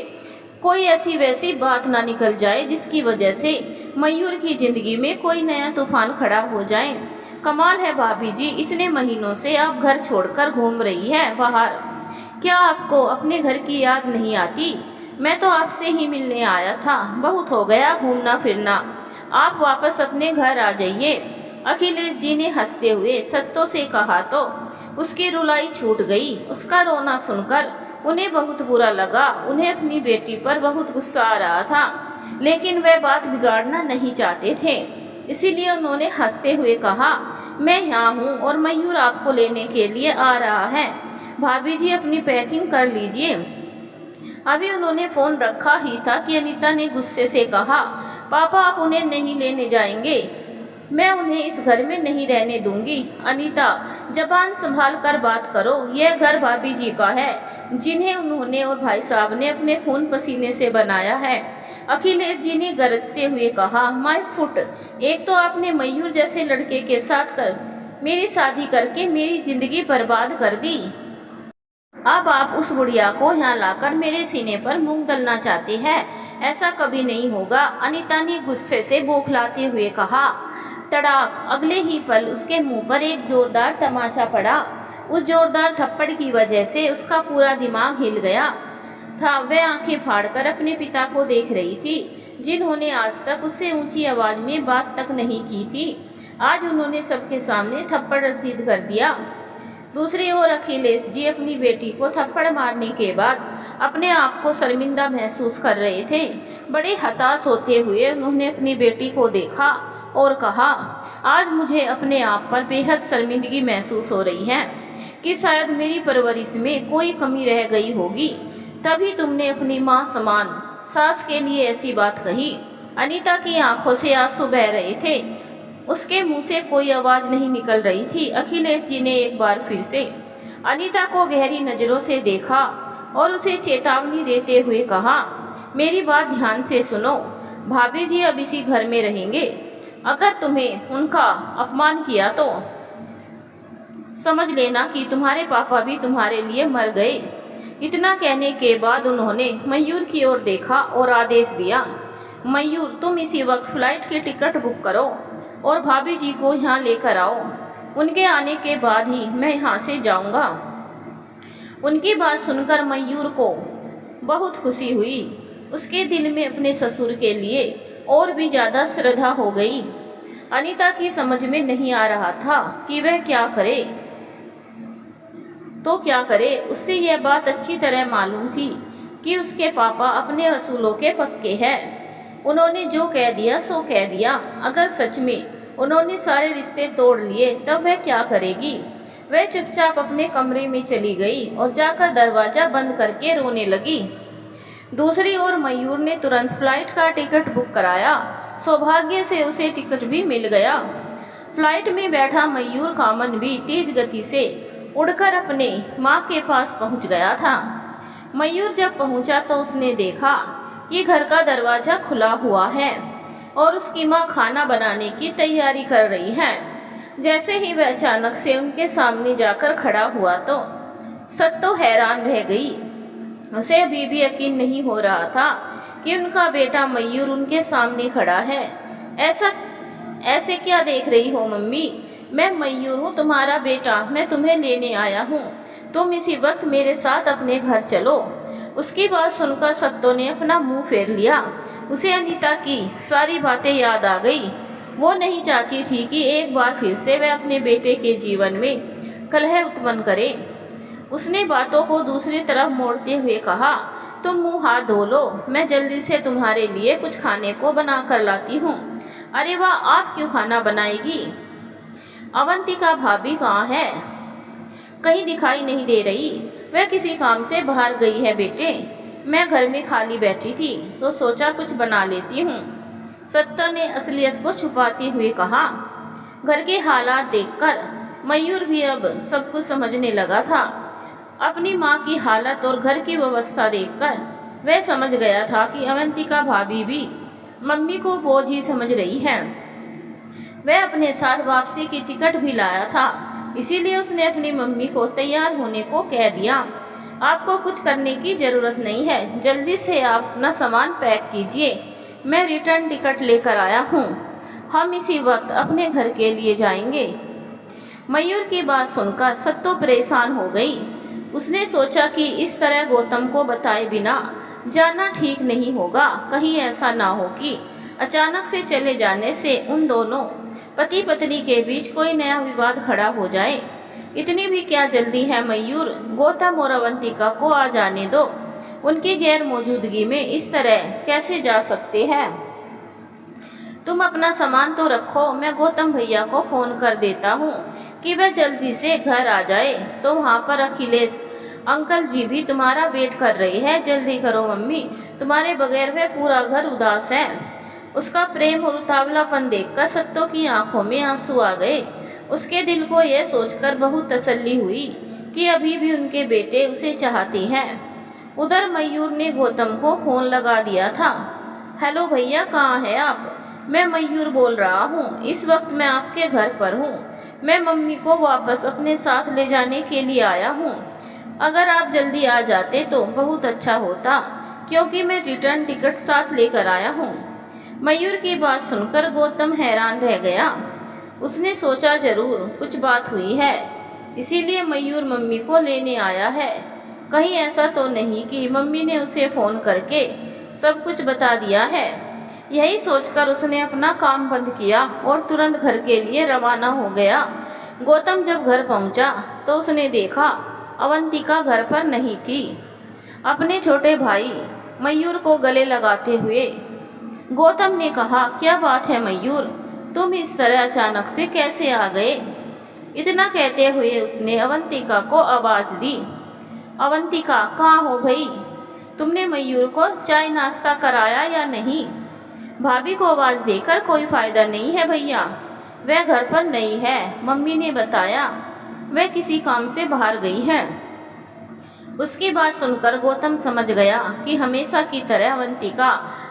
कोई ऐसी वैसी बात ना निकल जाए जिसकी वजह से मयूर की जिंदगी में कोई नया तूफान खड़ा हो जाए। कमाल है भाभी जी, इतने महीनों से आप घर छोड़कर घूम रही हैं बाहर। क्या आपको अपने घर की याद नहीं आती? मैं तो आपसे ही मिलने आया था। बहुत हो गया घूमना फिरना, आप वापस अपने घर आ जाइए। अखिलेश जी ने हंसते हुए सत्तो से कहा तो उसकी रुलाई छूट गई। उसका रोना सुनकर उन्हें बहुत बुरा लगा। उन्हें अपनी बेटी पर बहुत गुस्सा आ रहा था, लेकिन वह बात बिगाड़ना नहीं चाहते थे। इसीलिए उन्होंने हंसते हुए कहा, मैं यहाँ हूँ और मयूर आपको लेने के लिए आ रहा है। भाभी जी अपनी पैकिंग कर लीजिए। अभी उन्होंने फ़ोन रखा ही था कि अनीता ने गुस्से से कहा, पापा आप उन्हें नहीं लेने जाएंगे? मैं उन्हें इस घर में नहीं रहने दूंगी। अनीता, जबान संभाल कर बात करो। यह घर भाभी जी का है, जिन्हें उन्होंने और भाई साहब ने अपने खून पसीने से बनाया है। अखिलेश जी ने गरजते हुए कहा, माय फुट, एक तो आपने मयूर जैसे लड़के के साथ मेरी शादी करके मेरी जिंदगी बर्बाद कर दी। अब आप उस बुढ़िया को यहाँ लाकर मेरे सीने पर मूंग दलना चाहते हैं। ऐसा कभी नहीं होगा। अनीता ने गुस्से से बौखलाते हुए कहा। तड़ाक! अगले ही पल उसके मुंह पर एक जोरदार तमाचा पड़ा। उस जोरदार थप्पड़ की वजह से उसका पूरा दिमाग हिल गया था। वह आंखें फाड़कर अपने पिता को देख रही थी, जिन्होंने आज तक उससे ऊंची आवाज में बात तक नहीं की थी। आज उन्होंने सबके सामने थप्पड़ रसीद कर दिया। दूसरी ओर अखिलेश जी अपनी बेटी को थप्पड़ मारने के बाद अपने आप को शर्मिंदा महसूस कर रहे थे। बड़े हताश होते हुए उन्होंने अपनी बेटी को देखा और कहा, आज मुझे अपने आप पर बेहद शर्मिंदगी महसूस हो रही है कि शायद मेरी परवरिश में कोई कमी रह गई होगी, तभी तुमने अपनी माँ समान सास के लिए ऐसी बात कही। अनीता की आंखों से आंसू बह रहे थे। उसके मुंह से कोई आवाज़ नहीं निकल रही थी। अखिलेश जी ने एक बार फिर से अनीता को गहरी नज़रों से देखा और उसे चेतावनी देते हुए कहा, मेरी बात ध्यान से सुनो। भाभी जी अब इसी घर में रहेंगे। अगर तुम्हें उनका अपमान किया तो समझ लेना कि तुम्हारे पापा भी तुम्हारे लिए मर गए। इतना कहने के बाद उन्होंने मयूर की ओर देखा और आदेश दिया, मयूर, तुम इसी वक्त फ्लाइट की टिकट बुक करो और भाभी जी को यहाँ लेकर आओ। उनके आने के बाद ही मैं यहाँ से जाऊँगा। उनकी बात सुनकर मयूर को बहुत खुशी हुई। उसके दिल में अपने ससुर के लिए और भी ज़्यादा श्रद्धा हो गई। अनीता की समझ में नहीं आ रहा था कि वह क्या करे तो क्या करे। उससे यह बात अच्छी तरह मालूम थी कि उसके पापा अपने असूलों के पक्के हैं। उन्होंने जो कह दिया सो कह दिया। अगर सच में उन्होंने सारे रिश्ते तोड़ लिए तब वह क्या करेगी। वह चुपचाप अपने कमरे में चली गई और जाकर दरवाज़ा बंद करके रोने लगी। दूसरी ओर मयूर ने तुरंत फ्लाइट का टिकट बुक कराया। सौभाग्य से उसे टिकट भी मिल गया। फ्लाइट में बैठा मयूर का मन भी तेज गति से उड़कर अपने माँ के पास पहुँच गया था। मयूर जब पहुँचा तो उसने देखा कि घर का दरवाज़ा खुला हुआ है और उसकी माँ खाना बनाने की तैयारी कर रही है। जैसे ही वह अचानक से उनके सामने जाकर खड़ा हुआ तो सत्तो हैरान रह गई। उसे अभी भी यकीन नहीं हो रहा था कि उनका बेटा मयूर उनके सामने खड़ा है। ऐसा ऐसे क्या देख रही हो मम्मी? मैं मयूर हूँ, तुम्हारा बेटा। मैं तुम्हें लेने आया हूँ। तुम इसी वक्त मेरे साथ अपने घर चलो। उसकी बात सुनकर सत्तो ने अपना मुंह फेर लिया। उसे अनीता की सारी बातें याद आ गई। वो नहीं चाहती थी कि एक बार फिर से वह अपने बेटे के जीवन में कलह उत्पन्न करे। उसने बातों को दूसरी तरफ मोड़ते हुए कहा, तुम मुंह हाथ धो लो, मैं जल्दी से तुम्हारे लिए कुछ खाने को बना कर लाती हूँ। अरे वाह, आप क्यों खाना बनाएगी? अवंतिका भाभी कहाँ है? कहीं दिखाई नहीं दे रही। वह किसी काम से बाहर गई है बेटे। मैं घर में खाली बैठी थी तो सोचा कुछ बना लेती हूँ। सत्ता ने असलियत को छुपाते हुए कहा। घर के हालात देखकर मयूर भी अब सब कुछ समझने लगा था। अपनी माँ की हालत और घर की व्यवस्था देखकर वह समझ गया था कि अवंतिका भाभी भी मम्मी को बोझ ही समझ रही है। वह अपने साथ वापसी की टिकट भी लाया था, इसीलिए उसने अपनी मम्मी को तैयार होने को कह दिया। आपको कुछ करने की ज़रूरत नहीं है, जल्दी से आप अपना सामान पैक कीजिए। मैं रिटर्न टिकट लेकर आया हूँ। हम इसी वक्त अपने घर के लिए जाएंगे। मयूर की बात सुनकर सत्तो परेशान हो गई। उसने सोचा कि इस तरह गौतम को बताए बिना जाना ठीक नहीं होगा। कहीं ऐसा ना हो कि अचानक से चले जाने से उन दोनों पति पत्नी के बीच कोई नया विवाद खड़ा हो जाए। इतनी भी क्या जल्दी है मयूर? गौतम और अवंतिका को आ जाने दो। उनकी गैर मौजूदगी में इस तरह कैसे जा सकते हैं? तुम अपना सामान तो रखो, मैं गौतम भैया को फ़ोन कर देता हूँ कि वह जल्दी से घर आ जाए। तो वहाँ पर अखिलेश अंकल जी भी तुम्हारा वेट कर रहे हैं। जल्दी करो मम्मी, तुम्हारे बगैर वह पूरा घर उदास है। उसका प्रेम और उतावलापन देखकर सत्तो की आंखों में आंसू आ गए। उसके दिल को यह सोचकर बहुत तसल्ली हुई कि अभी भी उनके बेटे उसे चाहते हैं। उधर मयूर ने गौतम को फ़ोन लगा दिया था। हेलो भैया, कहाँ हैं आप? मैं मयूर बोल रहा हूँ। इस वक्त मैं आपके घर पर हूँ। मैं मम्मी को वापस अपने साथ ले जाने के लिए आया हूँ। अगर आप जल्दी आ जाते तो बहुत अच्छा होता, क्योंकि मैं रिटर्न टिकट साथ लेकर आया हूँ। मयूर की बात सुनकर गौतम हैरान रह गया। उसने सोचा जरूर कुछ बात हुई है, इसीलिए मयूर मम्मी को लेने आया है। कहीं ऐसा तो नहीं कि मम्मी ने उसे फ़ोन करके सब कुछ बता दिया है। यही सोचकर उसने अपना काम बंद किया और तुरंत घर के लिए रवाना हो गया। गौतम जब घर पहुंचा तो उसने देखा अवंतिका घर पर नहीं थी। अपने छोटे भाई मयूर को गले लगाते हुए गौतम ने कहा, क्या बात है मयूर, तुम इस तरह अचानक से कैसे आ गए? इतना कहते हुए उसने अवंतिका को आवाज़ दी। अवंतिका, कहाँ हो भाई? तुमने मयूर को चाय नाश्ता कराया या नहीं? भाभी को आवाज़ देकर कोई फ़ायदा नहीं है भैया, वह घर पर नहीं है। मम्मी ने बताया वह किसी काम से बाहर गई है। उसकी बात सुनकर गौतम समझ गया कि हमेशा की तरह अवंतिका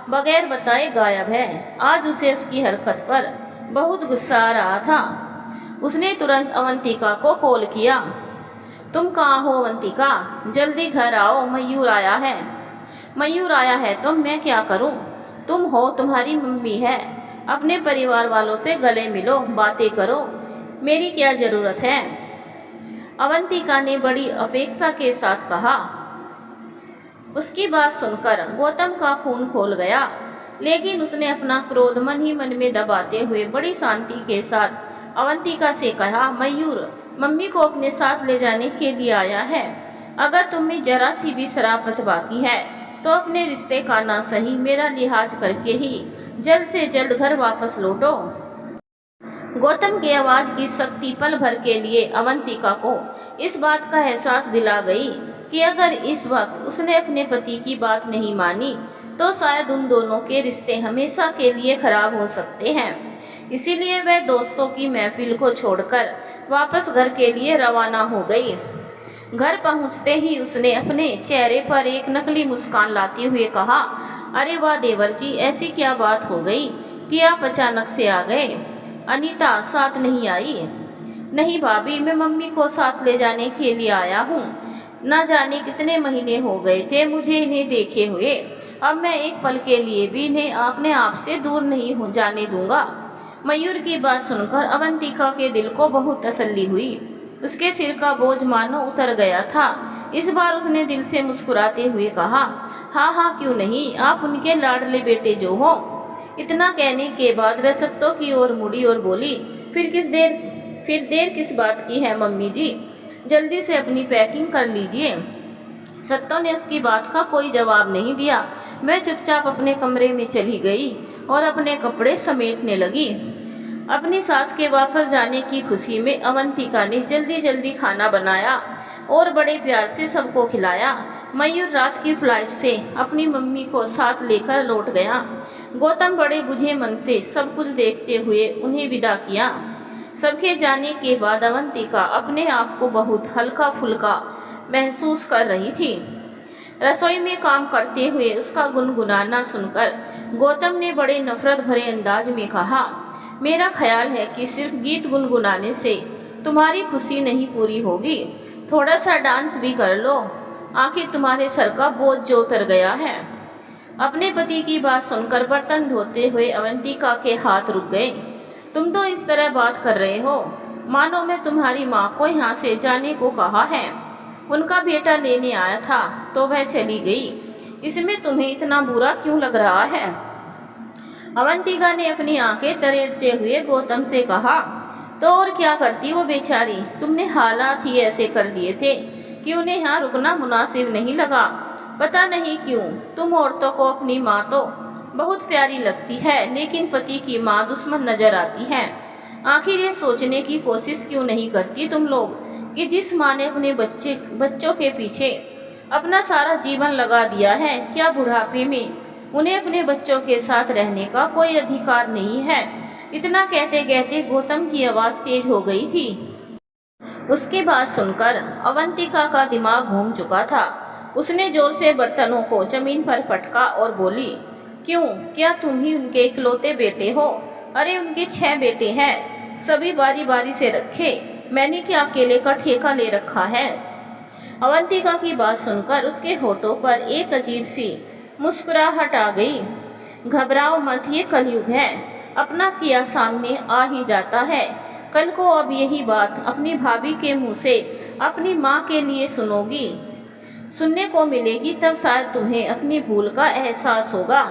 बगैर बताए गायब है। आज उसे उसकी हरकत पर बहुत गुस्सा आ रहा था। उसने तुरंत अवंतिका को कॉल किया। तुम कहाँ हो अवंतिका? जल्दी घर आओ, मयूर आया है। मयूर आया है तो मैं क्या करूँ? तुम हो, तुम्हारी मम्मी है। अपने परिवार वालों से गले मिलो, बातें करो, मेरी क्या ज़रूरत है? अवंतिका ने बड़ी अपेक्षा के साथ कहा। उसकी बात सुनकर गौतम का खून खोल गया, लेकिन उसने अपना क्रोध मन ही मन में दबाते हुए बड़ी शांति के साथ अवंतिका से कहा, मयूर मम्मी को अपने साथ ले जाने के लिए आया है। अगर तुम में जरा सी भी शराफत बाकी है तो अपने रिश्ते का ना सही मेरा लिहाज करके ही जल्द से जल्द घर वापस लौटो। गौतम की आवाज़ की शक्ति पल भर के लिए अवंतिका को इस बात का एहसास दिला गई कि अगर इस वक्त उसने अपने पति की बात नहीं मानी तो शायद उन दोनों के रिश्ते हमेशा के लिए खराब हो सकते हैं। इसीलिए वह दोस्तों की महफिल को छोड़कर वापस घर के लिए रवाना हो गई। घर पहुंचते ही उसने अपने चेहरे पर एक नकली मुस्कान लाते हुए कहा, अरे वाह देवर जी, ऐसी क्या बात हो गई कि आप अचानक से आ गए? अनीता साथ नहीं आई? नहीं भाभी, मैं मम्मी को साथ ले जाने के लिए आया हूँ। ना जाने कितने महीने हो गए थे मुझे इन्हें देखे हुए। अब मैं एक पल के लिए भी इन्हें अपने आप से दूर नहीं हो जाने दूंगा। मयूर की बात सुनकर अवंतिका के दिल को बहुत तसल्ली हुई। उसके सिर का बोझ मानो उतर गया था। इस बार उसने दिल से मुस्कुराते हुए कहा, हाँ हाँ क्यों नहीं, आप उनके लाडले बेटे जो हो। इतना कहने के बाद वह सत्तो की ओर मुड़ी और बोली, फिर देर किस बात की है मम्मी जी, जल्दी से अपनी पैकिंग कर लीजिए। सत्तो ने उसकी बात का कोई जवाब नहीं दिया। मैं चुपचाप अपने कमरे में चली गई और अपने कपड़े समेटने लगी। अपनी सास के वापस जाने की खुशी में अवंतिका ने जल्दी जल्दी खाना बनाया और बड़े प्यार से सबको खिलाया। मयूर रात की फ्लाइट से अपनी मम्मी को साथ लेकर लौट गया। गौतम बड़े बुझे मन से सब कुछ देखते हुए उन्हें विदा किया। सबके जाने के बाद अवंतिका अपने आप को बहुत हल्का फुल्का महसूस कर रही थी। रसोई में काम करते हुए उसका गुनगुनाना सुनकर गौतम ने बड़े नफरत भरे अंदाज में कहा, मेरा ख्याल है कि सिर्फ गीत गुनगुनाने से तुम्हारी खुशी नहीं पूरी होगी, थोड़ा सा डांस भी कर लो, आखिर तुम्हारे सर का बोझ जो उतर गया है। अपने पति की बात सुनकर बर्तन धोते हुए अवंतिका के हाथ रुक गए। तुम तो इस तरह बात कर रहे हो मानो मैं तुम्हारी माँ को यहाँ से जाने को कहा है। उनका बेटा लेने आया था तो वह चली गई, इसमें तुम्हें इतना बुरा क्यों लग रहा है। अवंतिका ने अपनी आंखें तरेड़ते हुए गौतम से कहा, तो और क्या करती वो बेचारी, तुमने हालात ही ऐसे कर दिए थे कि उन्हें यहाँ रुकना मुनासिब नहीं लगा। पता नहीं क्यों तुम औरतों को अपनी माँ तो बहुत प्यारी लगती है, लेकिन पति की माँ दुश्मन नजर आती है। आखिर ये सोचने की कोशिश क्यों नहीं करती तुम लोग कि जिस माँ ने अपने बच्चों के पीछे अपना सारा जीवन लगा दिया है, क्या बुढ़ापे में उन्हें अपने बच्चों के साथ रहने का कोई अधिकार नहीं है। इतना कहते कहते गौतम की आवाज़ तेज हो गई थी। उसकी बात सुनकर अवंतिका का दिमाग घूम चुका था। उसने जोर से बर्तनों को जमीन पर पटका और बोली, क्यों, क्या तुम ही उनके इकलौते बेटे हो? अरे उनके 6 बेटे हैं, सभी बारी बारी से रखे, मैंने क्या अकेले का ठेका ले रखा है। अवंतिका की बात सुनकर उसके होठों पर एक अजीब सी मुस्कुराहट आ गई। घबराओ मत, ये कलयुग है, अपना किया सामने आ ही जाता है। कल को अब यही बात अपनी भाभी के मुंह से अपनी माँ के लिए सुनने को मिलेगी, तब शायद तुम्हें अपनी भूल का एहसास होगा।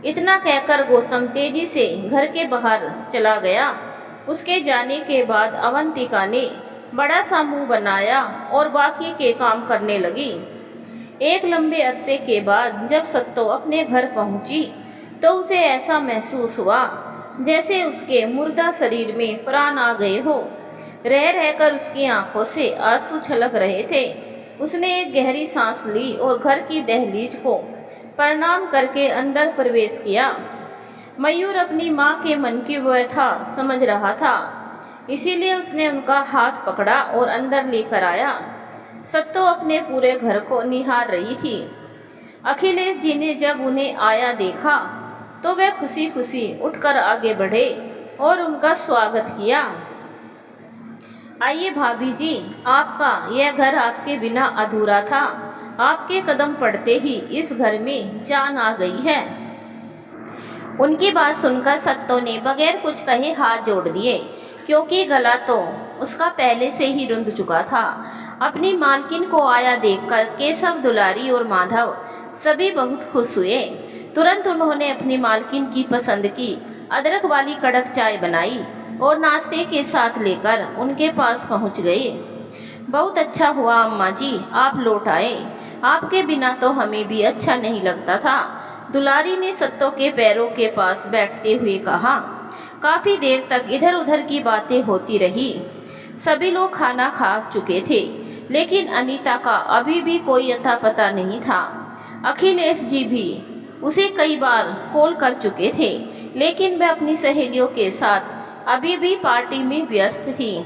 इतना कहकर गौतम तेजी से घर के बाहर चला गया। उसके जाने के बाद अवंतिका ने बड़ा सा मुंह बनाया और बाकी के काम करने लगी। एक लंबे अरसे के बाद जब सत्तो अपने घर पहुंची तो उसे ऐसा महसूस हुआ जैसे उसके मुर्दा शरीर में प्राण आ गए हो। रह रहकर उसकी आंखों से आंसू छलक रहे थे। उसने एक गहरी सांस ली और घर की दहलीज को प्रणाम करके अंदर प्रवेश किया। मयूर अपनी माँ के मन की व्यथा समझ रहा था, इसीलिए उसने उनका हाथ पकड़ा और अंदर लेकर आया। सत्तो अपने पूरे घर को निहार रही थी। अखिलेश जी ने जब उन्हें आया देखा तो वे खुशी खुशी उठकर आगे बढ़े और उनका स्वागत किया। आइए भाभी जी, आपका यह घर आपके बिना अधूरा था। आपके कदम पड़ते ही इस घर में जान आ गई है। उनकी बात सुनकर सत्तो ने बगैर कुछ कहे हाथ जोड़ दिए, क्योंकि गला तो उसका पहले से ही रुंध चुका था। अपनी मालकिन को आया देखकर केशव, दुलारी और माधव सभी बहुत खुश हुए। तुरंत उन्होंने अपनी मालकिन की पसंद की अदरक वाली कड़क चाय बनाई और नाश्ते के साथ लेकर उनके पास पहुंच गए। बहुत अच्छा हुआ अम्मा जी, आप लौट आए, आपके बिना तो हमें भी अच्छा नहीं लगता था। दुलारी ने सत्तो के पैरों के पास बैठते हुए कहा। काफ़ी देर तक इधर उधर की बातें होती रही। सभी लोग खाना खा चुके थे, लेकिन अनीता का अभी भी कोई अता पता नहीं था। अखिलेश जी भी उसे कई बार कॉल कर चुके थे, लेकिन वह अपनी सहेलियों के साथ अभी भी पार्टी में व्यस्त थी।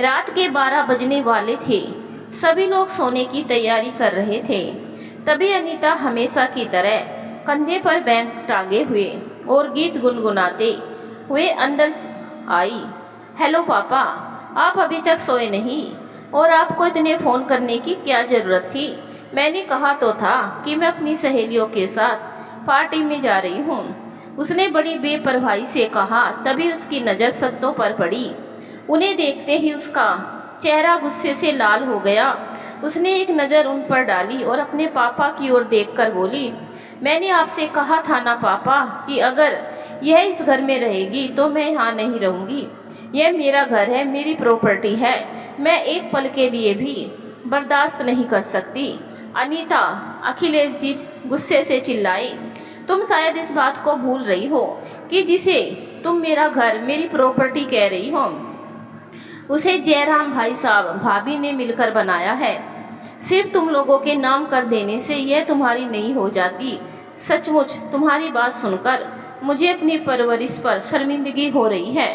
रात के 12 बजने वाले थे। सभी लोग सोने की तैयारी कर रहे थे। तभी अनीता हमेशा की तरह कंधे पर बैग टांगे हुए और गीत गुनगुनाते हुए अंदर आई। हेलो पापा, आप अभी तक सोए नहीं? और आपको इतने फ़ोन करने की क्या ज़रूरत थी? मैंने कहा तो था कि मैं अपनी सहेलियों के साथ पार्टी में जा रही हूँ। उसने बड़ी बेपरवाही से कहा। तभी उसकी नज़र सत्तों पर पड़ी। उन्हें देखते ही उसका चेहरा गुस्से से लाल हो गया। उसने एक नज़र उन पर डाली और अपने पापा की ओर देखकर बोली, मैंने आपसे कहा था ना पापा कि अगर यह इस घर में रहेगी तो मैं यहाँ नहीं रहूँगी। यह मेरा घर है, मेरी प्रॉपर्टी है। मैं एक पल के लिए भी बर्दाश्त नहीं कर सकती। अनीता, अखिलेश जी गुस्से से चिल्लाई, तुम शायद इस बात को भूल रही हो कि जिसे तुम मेरा घर, मेरी प्रॉपर्टी कह रही हो, उसे जयराम भाई साहब भाभी ने मिलकर बनाया है। सिर्फ तुम लोगों के नाम कर देने से यह तुम्हारी नहीं हो जाती। सचमुच तुम्हारी बात सुनकर मुझे अपनी परवरिश पर शर्मिंदगी हो रही है।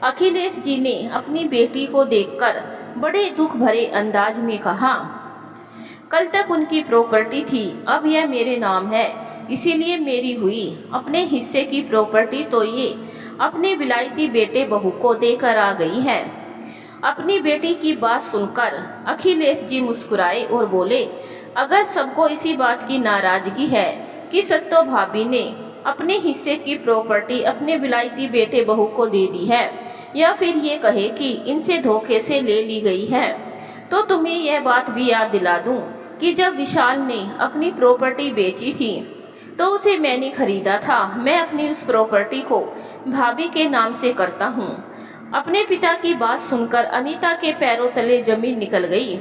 अखिलेश जी ने अपनी बेटी को देखकर बड़े दुख भरे अंदाज में कहा, कल तक उनकी प्रॉपर्टी थी, अब यह मेरे नाम है, इसीलिए मेरी हुई। अपने हिस्से की प्रॉपर्टी तो ये अपने विलायती बेटे बहू को देकर आ गई है। अपनी बेटी की बात सुनकर अखिलेश जी मुस्कुराए और बोले, अगर सबको इसी बात की नाराजगी है कि सत्तो भाभी ने अपने हिस्से की प्रॉपर्टी अपने विलायती बेटे बहू को दे दी है, या फिर ये कहे कि इनसे धोखे से ले ली गई है, तो तुम्हें यह बात भी याद दिला दूं कि जब विशाल ने अपनी प्रॉपर्टी बेची थी तो उसे मैंने खरीदा था। मैं अपनी उस प्रॉपर्टी को भाभी के नाम से करता हूँ। अपने पिता की बात सुनकर अनीता के पैरों तले जमीन निकल गई।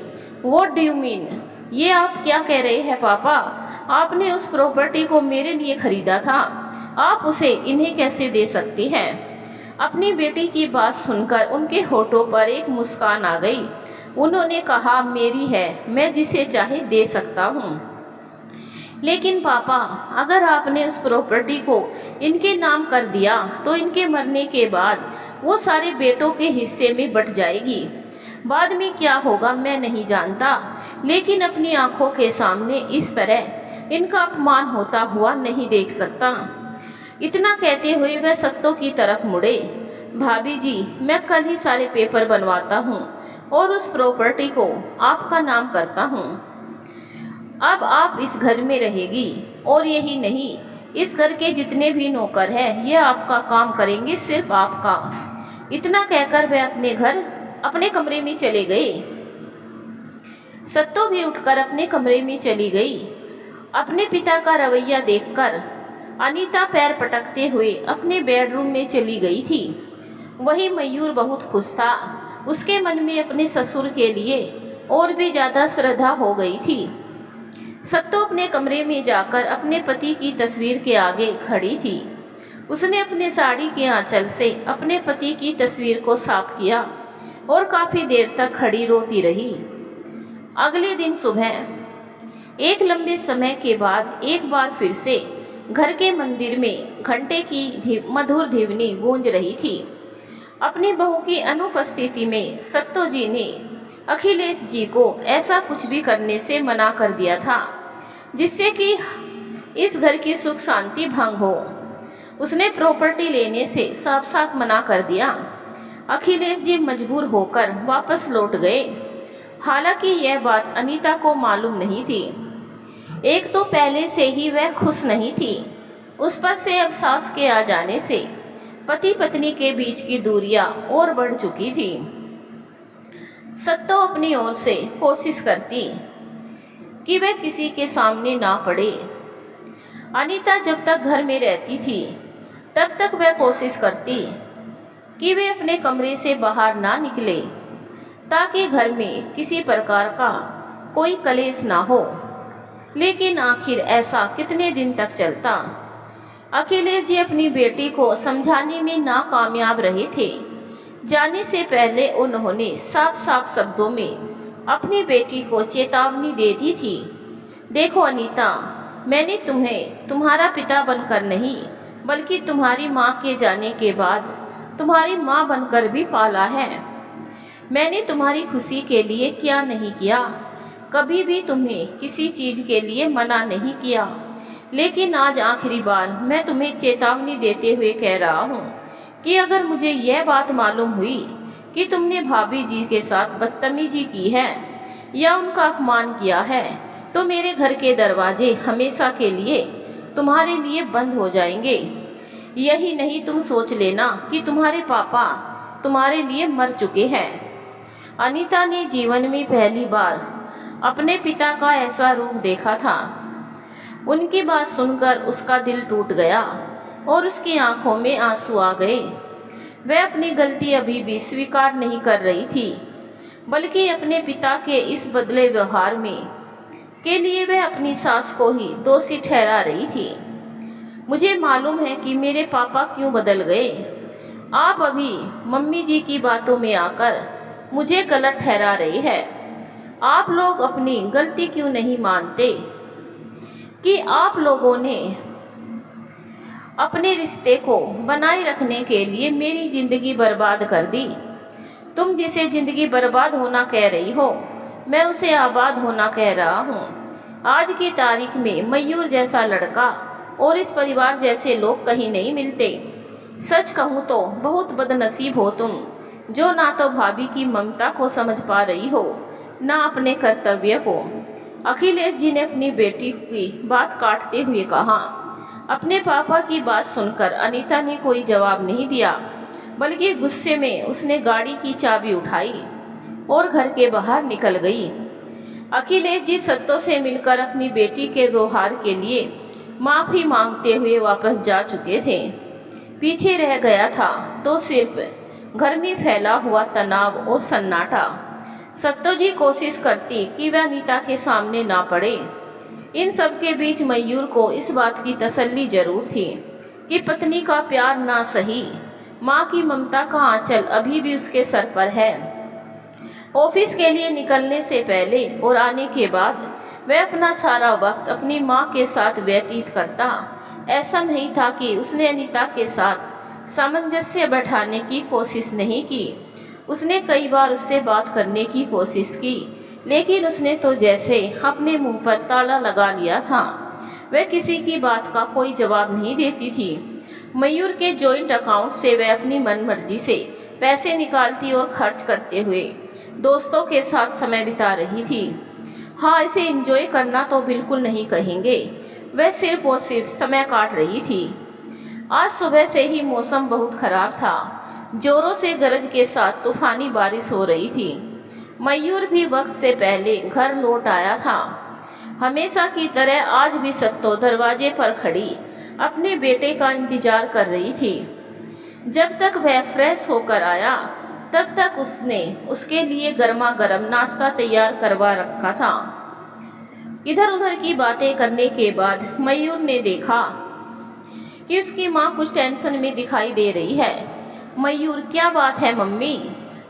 What do you mean? ये आप क्या कह रहे हैं पापा? आपने उस प्रॉपर्टी को मेरे लिए खरीदा था, आप उसे इन्हें कैसे दे सकते हैं? अपनी बेटी की बात सुनकर उनके होठों पर एक मुस्कान आ गई। उन्होंने कहा, मेरी है, मैं जिसे चाहे दे सकता हूँ। लेकिन पापा, अगर आपने उस प्रॉपर्टी को इनके नाम कर दिया तो इनके मरने के बाद वो सारे बेटों के हिस्से में बट जाएगी। बाद में क्या होगा मैं नहीं जानता, लेकिन अपनी आंखों के सामने इस तरह इनका अपमान होता हुआ नहीं देख सकता। इतना कहते हुए वह सत्तों की तरफ मुड़े। भाभी जी, मैं कल ही सारे पेपर बनवाता हूँ और उस प्रॉपर्टी को आपका नाम करता हूँ। अब आप इस घर में रहेगी, और यही नहीं, इस घर के जितने भी नौकर हैं ये आपका काम करेंगे, सिर्फ आपका। इतना कहकर वह अपने कमरे में चले गए। सत्तो भी उठकर अपने कमरे में चली गई। अपने पिता का रवैया देखकर अनीता पैर पटकते हुए अपने बेडरूम में चली गई थी। वही मयूर बहुत खुश था। उसके मन में अपने ससुर के लिए और भी ज़्यादा श्रद्धा हो गई थी। सत्तो अपने कमरे में जाकर अपने पति की तस्वीर के आगे खड़ी थी। उसने अपने साड़ी के आंचल से अपने पति की तस्वीर को साफ किया और काफ़ी देर तक खड़ी रोती रही। अगले दिन सुबह एक लंबे समय के बाद एक बार फिर से घर के मंदिर में घंटे की मधुर ध्वनि गूंज रही थी। अपनी बहू की अनुपस्थिति में सत्तो जी ने अखिलेश जी को ऐसा कुछ भी करने से मना कर दिया था जिससे कि इस घर की सुख शांति भंग हो। उसने प्रॉपर्टी लेने से साफ साफ मना कर दिया। अखिलेश जी मजबूर होकर वापस लौट गए। हालांकि यह बात अनीता को मालूम नहीं थी। एक तो पहले से ही वह खुश नहीं थी, उस पर से अब सास के आ जाने से पति पत्नी के बीच की दूरियां और बढ़ चुकी थी। सत्तो अपनी ओर से कोशिश करती कि वह किसी के सामने ना पड़े। अनीता जब तक घर में रहती थी तब तक वह कोशिश करती कि वे अपने कमरे से बाहर ना निकले, ताकि घर में किसी प्रकार का कोई कलेश ना हो। लेकिन आखिर ऐसा कितने दिन तक चलता? अखिलेश जी अपनी बेटी को समझाने में नाकामयाब रहे थे। जाने से पहले उन्होंने साफ साफ शब्दों में अपनी बेटी को चेतावनी दे दी थी। देखो अनीता, मैंने तुम्हें तुम्हारा पिता बनकर नहीं बल्कि तुम्हारी माँ के जाने के बाद तुम्हारी माँ बनकर भी पाला है। मैंने तुम्हारी खुशी के लिए क्या नहीं किया, कभी भी तुम्हें किसी चीज़ के लिए मना नहीं किया। लेकिन आज आखिरी बार मैं तुम्हें चेतावनी देते हुए कह रहा हूँ कि अगर मुझे यह बात मालूम हुई कि तुमने भाभी जी के साथ बदतमीजी की है या उनका अपमान किया है तो मेरे घर के दरवाजे हमेशा के लिए तुम्हारे लिए बंद हो जाएंगे। यही नहीं, तुम सोच लेना कि तुम्हारे पापा तुम्हारे लिए मर चुके हैं। अनीता ने जीवन में पहली बार अपने पिता का ऐसा रूप देखा था। उनकी बात सुनकर उसका दिल टूट गया और उसकी आंखों में आंसू आ गए। वह अपनी गलती अभी भी स्वीकार नहीं कर रही थी, बल्कि अपने पिता के इस बदले व्यवहार में के लिए वह अपनी सास को ही दोषी ठहरा रही थी। मुझे मालूम है कि मेरे पापा क्यों बदल गए। आप अभी मम्मी जी की बातों में आकर मुझे गलत ठहरा रहे हैं। आप लोग अपनी गलती क्यों नहीं मानते कि आप लोगों ने अपने रिश्ते को बनाए रखने के लिए मेरी जिंदगी बर्बाद कर दी। तुम जिसे जिंदगी बर्बाद होना कह रही हो, मैं उसे आबाद होना कह रहा हूँ। आज की तारीख में मयूर जैसा लड़का और इस परिवार जैसे लोग कहीं नहीं मिलते। सच कहूँ तो बहुत बदनसीब हो तुम, जो ना तो भाभी की ममता को समझ पा रही हो, ना अपने कर्तव्य को। अखिलेश जी ने अपनी बेटी की बात काटते हुए कहा। अपने पापा की बात सुनकर अनीता ने कोई जवाब नहीं दिया, बल्कि गुस्से में उसने गाड़ी की चाबी उठाई और घर के बाहर निकल गई। अखिलेश जी सत्तो से मिलकर अपनी बेटी के व्यवहार के लिए माफ़ी मांगते हुए वापस जा चुके थे। पीछे रह गया था तो सिर्फ घर में फैला हुआ तनाव और सन्नाटा। सत्तो जी कोशिश करती कि वह अनीता के सामने ना पड़े। इन सब के बीच मयूर को इस बात की तसल्ली जरूर थी कि पत्नी का प्यार ना सही, माँ की ममता का आंचल अभी भी उसके सर पर है। ऑफिस के लिए निकलने से पहले और आने के बाद वह अपना सारा वक्त अपनी माँ के साथ व्यतीत करता। ऐसा नहीं था कि उसने अनीता के साथ सामंजस्य बैठाने की कोशिश नहीं की। उसने कई बार उससे बात करने की कोशिश की, लेकिन उसने तो जैसे अपने मुंह पर ताला लगा लिया था। वह किसी की बात का कोई जवाब नहीं देती थी। मयूर के जॉइंट अकाउंट से वह अपनी मनमर्जी से पैसे निकालती और खर्च करते हुए दोस्तों के साथ समय बिता रही थी। हाँ, इसे एंजॉय करना तो बिल्कुल नहीं कहेंगे, वह सिर्फ और सिर्फ समय काट रही थी। आज सुबह से ही मौसम बहुत खराब था। जोरों से गरज के साथ तूफानी बारिश हो रही थी। मयूर भी वक्त से पहले घर लौट आया था। हमेशा की तरह आज भी सत्तो दरवाजे पर खड़ी अपने बेटे का इंतजार कर रही थी। जब तक वह फ्रेश होकर आया तब तक उसने उसके लिए गर्मा गर्म नाश्ता तैयार करवा रखा था। इधर उधर की बातें करने के बाद मयूर ने देखा कि उसकी माँ कुछ टेंशन में दिखाई दे रही है। मयूर, क्या बात है मम्मी?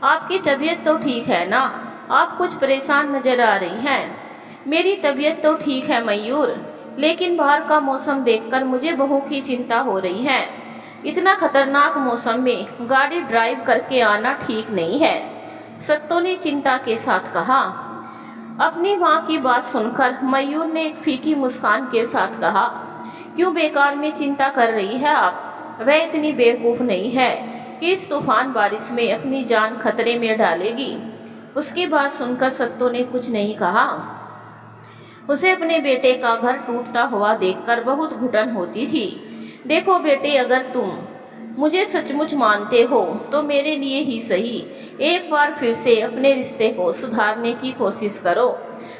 आपकी तबीयत तो ठीक है ना? आप कुछ परेशान नजर आ रही हैं। मेरी तबीयत तो ठीक है मयूर, लेकिन बाहर का मौसम देखकर मुझे बहू की चिंता हो रही है। इतना खतरनाक मौसम में गाड़ी ड्राइव करके आना ठीक नहीं है, सत्तो ने चिंता के साथ कहा। अपनी माँ की बात सुनकर मयूर ने एक फीकी मुस्कान के साथ कहा, क्यों बेकार में चिंता कर रही है आप? वह इतनी बेवकूफ़ नहीं है कि इस तूफान बारिश में अपनी जान खतरे में डालेगी। उसकी बात सुनकर सत्तो ने कुछ नहीं कहा। उसे अपने बेटे का घर टूटता हुआ देखकर बहुत घुटन होती थी। देखो बेटे, अगर तुम मुझे सचमुच मानते हो तो मेरे लिए ही सही एक बार फिर से अपने रिश्ते को सुधारने की कोशिश करो।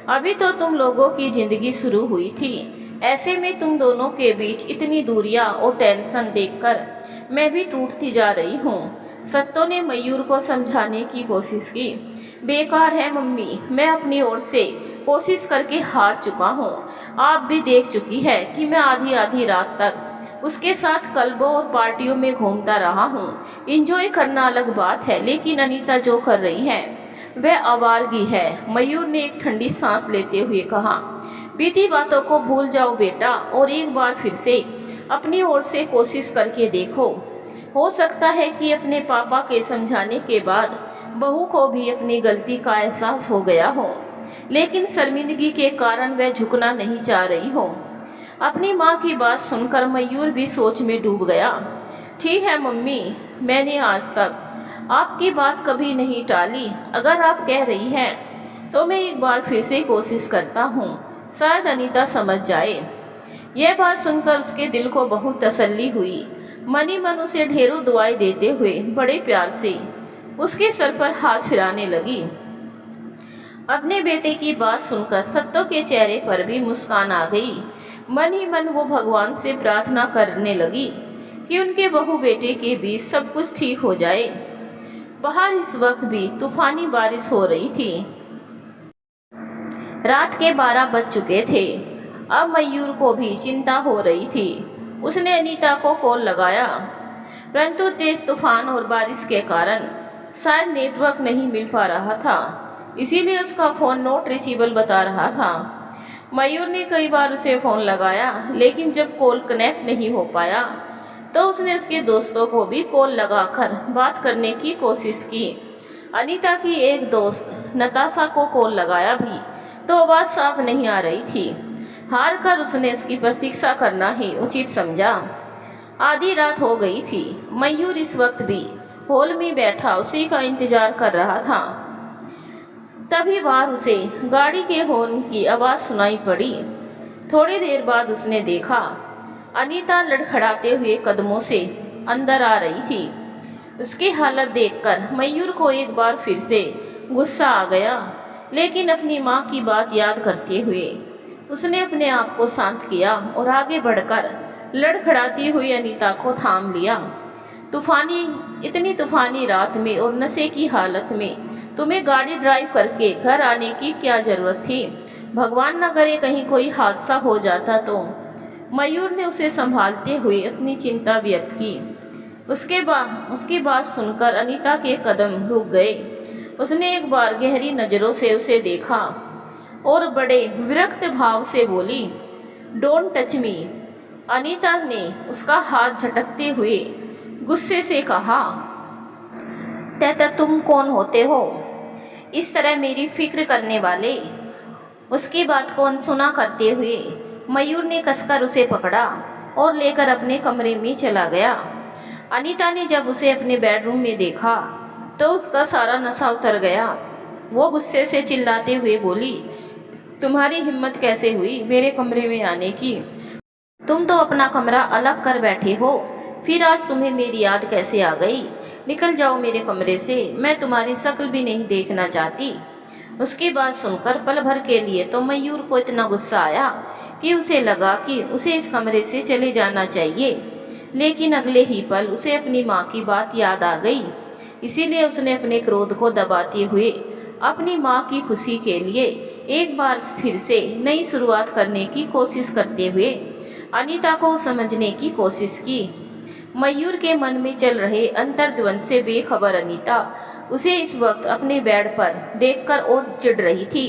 अभी तो तुम लोगों की जिंदगी शुरू हुई थी, ऐसे में तुम दोनों के बीच इतनी दूरियां और टेंशन देखकर मैं भी टूटती जा रही हूँ। सत्तो ने मयूर को समझाने की कोशिश की। बेकार है मम्मी, मैं अपनी ओर से कोशिश करके हार चुका हूँ। आप भी देख चुकी है कि मैं आधी आधी रात तक उसके साथ क्लबों और पार्टियों में घूमता रहा हूँ। इंजॉय करना अलग बात है, लेकिन अनीता जो कर रही है वह आवारगी है। मयूर ने एक ठंडी सांस लेते हुए कहा, बीती बातों को भूल जाओ बेटा और एक बार फिर से अपनी ओर से कोशिश करके देखो। हो सकता है कि अपने पापा के समझाने के बाद बहू को भी अपनी गलती का एहसास हो गया हो, लेकिन शर्मिंदगी के कारण वह झुकना नहीं चाह रही हो। अपनी माँ की बात सुनकर मयूर भी सोच में डूब गया। ठीक है मम्मी, मैंने आज तक आपकी बात कभी नहीं टाली। अगर आप कह रही हैं तो मैं एक बार फिर से कोशिश करता हूँ, शायद अनीता समझ जाए। यह बात सुनकर उसके दिल को बहुत तसल्ली हुई। मन ही मन उसे ढेरों दुआएं देते हुए बड़े प्यार से उसके सर पर हाथ फिराने लगी। अपने बेटे की बात सुनकर सत्तो के चेहरे पर भी मुस्कान आ गई। मन ही मन वो भगवान से प्रार्थना करने लगी कि उनके बहू बेटे के बीच सब कुछ ठीक हो जाए। बाहर इस वक्त भी तूफानी बारिश हो रही थी। रात के 12 बज चुके थे। अब मयूर को भी चिंता हो रही थी। उसने अनीता को कॉल लगाया, परंतु तेज तूफान और बारिश के कारण शायद नेटवर्क नहीं मिल पा रहा था, इसीलिए उसका फ़ोन नॉट रीचेबल बता रहा था। मयूर ने कई बार उसे फ़ोन लगाया, लेकिन जब कॉल कनेक्ट नहीं हो पाया तो उसने उसके दोस्तों को भी कॉल लगाकर बात करने की कोशिश की। अनीता की एक दोस्त नताशा को कॉल लगाया भी तो आवाज़ साफ नहीं आ रही थी। हार कर उसने उसकी प्रतीक्षा करना ही उचित समझा। आधी रात हो गई थी। मयूर इस वक्त भी हॉल में बैठा उसी का इंतजार कर रहा था। तभी बाहर उसे गाड़ी के हॉर्न की आवाज़ सुनाई पड़ी। थोड़ी देर बाद उसने देखा अनीता लड़खड़ाते हुए कदमों से अंदर आ रही थी। उसकी हालत देखकर मयूर को एक बार फिर से गुस्सा आ गया, लेकिन अपनी माँ की बात याद करते हुए उसने अपने आप को शांत किया और आगे बढ़कर लड़खड़ाती हुई अनीता को थाम लिया। इतनी तूफानी रात में और नशे की हालत में तुम्हें गाड़ी ड्राइव करके घर आने की क्या ज़रूरत थी? भगवान न करे कहीं कोई हादसा हो जाता तो। मयूर ने उसे संभालते हुए अपनी चिंता व्यक्त की। उसकी बात सुनकर अनीता के कदम रुक गए। उसने एक बार गहरी नज़रों से उसे देखा और बड़े विरक्त भाव से बोली, डोंट टच मी। अनीता ने उसका हाथ झटकते हुए गुस्से से कहा, तैता तुम कौन होते हो इस तरह मेरी फिक्र करने वाले? उसकी बात को अनसुना करते हुए मयूर ने कसकर उसे पकड़ा और लेकर अपने कमरे में चला गया। अनीता ने जब उसे अपने बेडरूम में देखा तो उसका सारा नशा उतर गया। वो गुस्से से चिल्लाते हुए बोली, तुम्हारी हिम्मत कैसे हुई मेरे कमरे में आने की? तुम तो अपना कमरा अलग कर बैठे हो, फिर आज तुम्हें मेरी याद कैसे आ गई? निकल जाओ मेरे कमरे से, मैं तुम्हारी शक्ल भी नहीं देखना चाहती। उसकी बात सुनकर पल भर के लिए तो मयूर को इतना गुस्सा आया कि उसे लगा कि उसे इस कमरे से चले जाना चाहिए, लेकिन अगले ही पल उसे अपनी माँ की बात याद आ गई। इसीलिए उसने अपने क्रोध को दबाते हुए अपनी माँ की खुशी के लिए एक बार फिर से नई शुरुआत करने की कोशिश करते हुए अनीता को समझने की कोशिश की। मयूर के मन में चल रहे अंतर्द्वंद से बेखबर अनीता उसे इस वक्त अपने बेड पर देखकर और चिढ़ रही थी।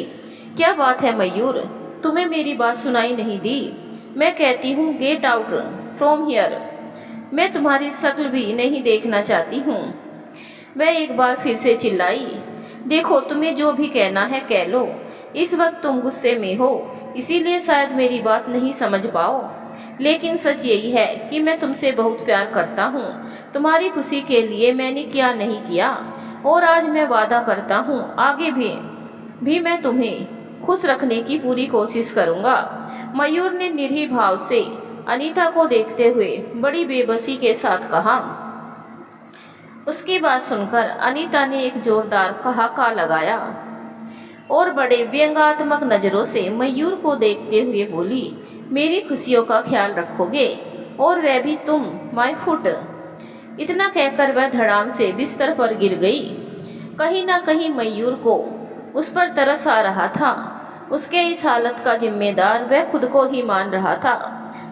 क्या बात है मयूर, तुम्हें मेरी बात सुनाई नहीं दी? मैं कहती हूँ गेट आउट फ्रॉम हियर। मैं तुम्हारी शक्ल भी नहीं देखना चाहती हूँ। वह एक बार फिर से चिल्लाई। देखो तुम्हें जो भी कहना है कह लो। इस वक्त तुम गुस्से में हो, इसीलिए शायद मेरी बात नहीं समझ पाओ, लेकिन सच यही है कि मैं तुमसे बहुत प्यार करता हूँ। तुम्हारी खुशी के लिए मैंने क्या नहीं किया, और आज मैं वादा करता हूँ आगे भी मैं तुम्हें खुश रखने की पूरी कोशिश करूँगा। मयूर ने निरीह भाव से अनीता को देखते हुए बड़ी बेबसी के साथ कहा। उसकी बात सुनकर अनीता ने एक जोरदार ठहाका लगाया और बड़े व्यंग्यात्मक नज़रों से मयूर को देखते हुए बोली, मेरी खुशियों का ख्याल रखोगे, और वह भी तुम, माय फुट। इतना कहकर वह धड़ाम से बिस्तर पर गिर गई। कहीं ना कहीं मयूर को उस पर तरस आ रहा था। उसके इस हालत का जिम्मेदार वह खुद को ही मान रहा था।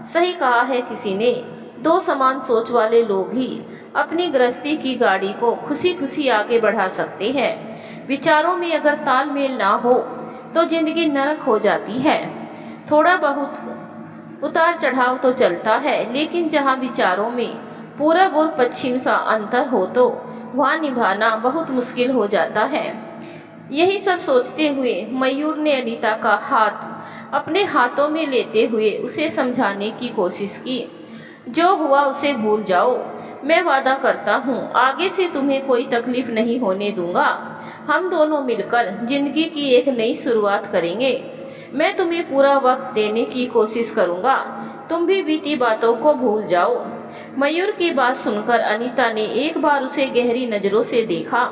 सही कहा है किसी ने, दो समान सोच वाले लोग ही अपनी गृहस्थी की गाड़ी को खुशी खुशी आगे बढ़ा सकते हैं। विचारों में अगर तालमेल ना हो तो जिंदगी नरक हो जाती है। थोड़ा बहुत उतार चढ़ाव तो चलता है, लेकिन जहाँ विचारों में पूरब और पश्चिम सा अंतर हो तो वहाँ निभाना बहुत मुश्किल हो जाता है। यही सब सोचते हुए मयूर ने अनीता का हाथ अपने हाथों में लेते हुए उसे समझाने की कोशिश की। जो हुआ उसे भूल जाओ, मैं वादा करता हूँ आगे से तुम्हें कोई तकलीफ नहीं होने दूंगा। हम दोनों मिलकर जिंदगी की एक नई शुरुआत करेंगे। मैं तुम्हें पूरा वक्त देने की कोशिश करूँगा। तुम भी बीती बातों को भूल जाओ। मयूर की बात सुनकर अनीता ने एक बार उसे गहरी नज़रों से देखा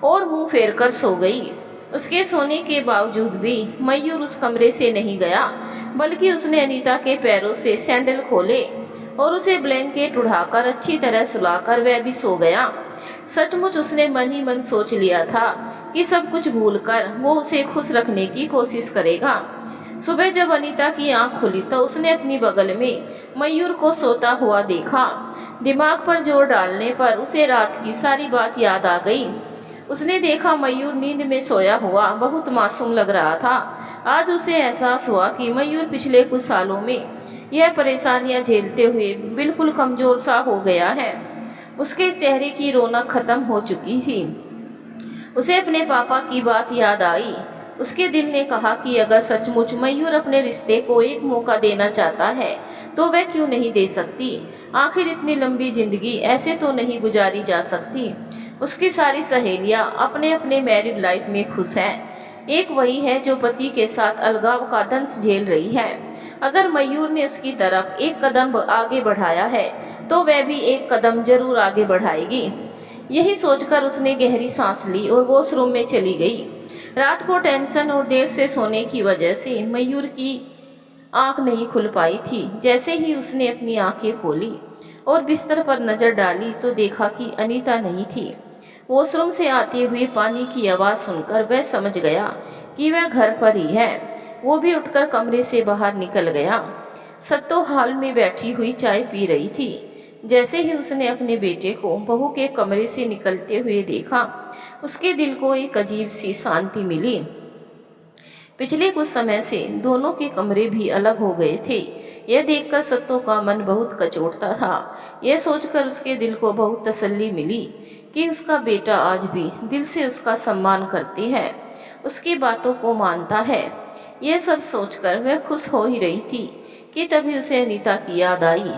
और मुंह फेरकर सो गई। उसके सोने के बावजूद भी मयूर उस कमरे से नहीं गया, बल्कि उसने अनीता के पैरों से सैंडल खोले और उसे ब्लैंकेट उड़ाकर अच्छी तरह सुलाकर वह भी सो गया। सचमुच उसने मन ही मन सोच लिया था कि सब कुछ भूलकर वो उसे खुश रखने की कोशिश करेगा। सुबह जब अनीता की आंख खुली तो उसने अपनी बगल में मयूर को सोता हुआ देखा। दिमाग पर जोर डालने पर उसे रात की सारी बात याद आ गई। उसने देखा मयूर नींद में सोया हुआ बहुत मासूम लग रहा था। आज उसे एहसास हुआ कि मयूर पिछले कुछ सालों में यह परेशानियां झेलते हुए बिल्कुल कमजोर सा हो गया है। उसके चेहरे की रौनक खत्म हो चुकी थी। उसे अपने पापा की बात याद आई। उसके दिल ने कहा कि अगर सचमुच मयूर अपने रिश्ते को एक मौका देना चाहता है तो वह क्यों नहीं दे सकती। आखिर इतनी लंबी जिंदगी ऐसे तो नहीं गुजारी जा सकती। उसकी सारी सहेलियां अपने अपने मैरिड लाइफ में खुश हैं। एक वही है जो पति के साथ अलगाव का दंश झेल रही है। अगर मयूर ने उसकी तरफ एक कदम आगे बढ़ाया है तो वह भी एक कदम जरूर आगे बढ़ाएगी। यही सोचकर उसने गहरी सांस ली और वॉशरूम में चली गई। रात को टेंशन और देर से सोने की वजह से मयूर की आंख नहीं खुल पाई थी। जैसे ही उसने अपनी आंखें खोली और बिस्तर पर नजर डाली तो देखा कि अनीता नहीं थी। वॉशरूम से आते हुए पानी की आवाज़ सुनकर वह समझ गया कि वह घर पर ही है। वो भी उठकर कमरे से बाहर निकल गया। सत्तो हॉल में बैठी हुई चाय पी रही थी। जैसे ही उसने अपने बेटे को बहू के कमरे से निकलते हुए देखा, उसके दिल को एक अजीब सी शांति मिली। पिछले कुछ समय से दोनों के कमरे भी अलग हो गए थे। यह देखकर सत्तो का मन बहुत कचोटता था। यह सोचकर उसके दिल को बहुत तसल्ली मिली कि उसका बेटा आज भी दिल से उसका सम्मान करती है, उसकी बातों को मानता है। यह सब सोचकर वह खुश हो ही रही थी कि तभी उसे अनीता की याद आई।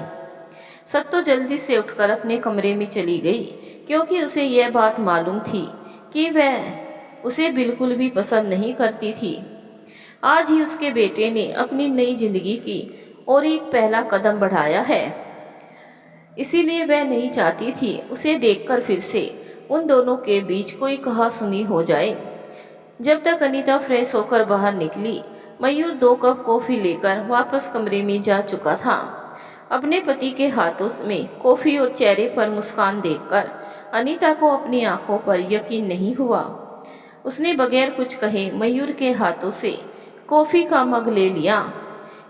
सत्तो जल्दी से उठकर अपने कमरे में चली गई, क्योंकि उसे यह बात मालूम थी कि वह उसे बिल्कुल भी पसंद नहीं करती थी। आज ही उसके बेटे ने अपनी नई जिंदगी की और एक पहला कदम बढ़ाया है, इसीलिए वह नहीं चाहती थी उसे देखकर फिर से उन दोनों के बीच कोई कहासुनी हो जाए। जब तक अनीता फ्रेश होकर बाहर निकली, मयूर 2 कप कॉफ़ी लेकर वापस कमरे में जा चुका था। अपने पति के हाथों में कॉफ़ी और चेहरे पर मुस्कान देखकर अनीता को अपनी आंखों पर यकीन नहीं हुआ। उसने बगैर कुछ कहे मयूर के हाथों से कॉफ़ी का मग ले लिया।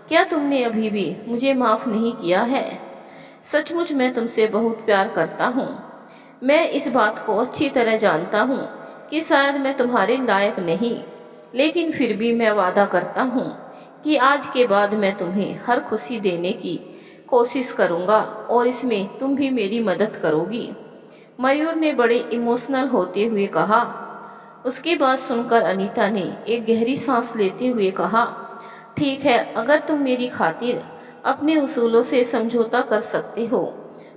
क्या तुमने अभी भी मुझे माफ़ नहीं किया है? सचमुच मैं तुमसे बहुत प्यार करता हूँ। मैं इस बात को अच्छी तरह जानता हूँ कि शायद मैं तुम्हारे लायक नहीं, लेकिन फिर भी मैं वादा करता हूँ कि आज के बाद मैं तुम्हें हर खुशी देने की कोशिश करूँगा और इसमें तुम भी मेरी मदद करोगी। मयूर ने बड़े इमोशनल होते हुए कहा। उसकी बात सुनकर अनीता ने एक गहरी सांस लेते हुए कहा, ठीक है, अगर तुम मेरी खातिर अपने उसूलों से समझौता कर सकते हो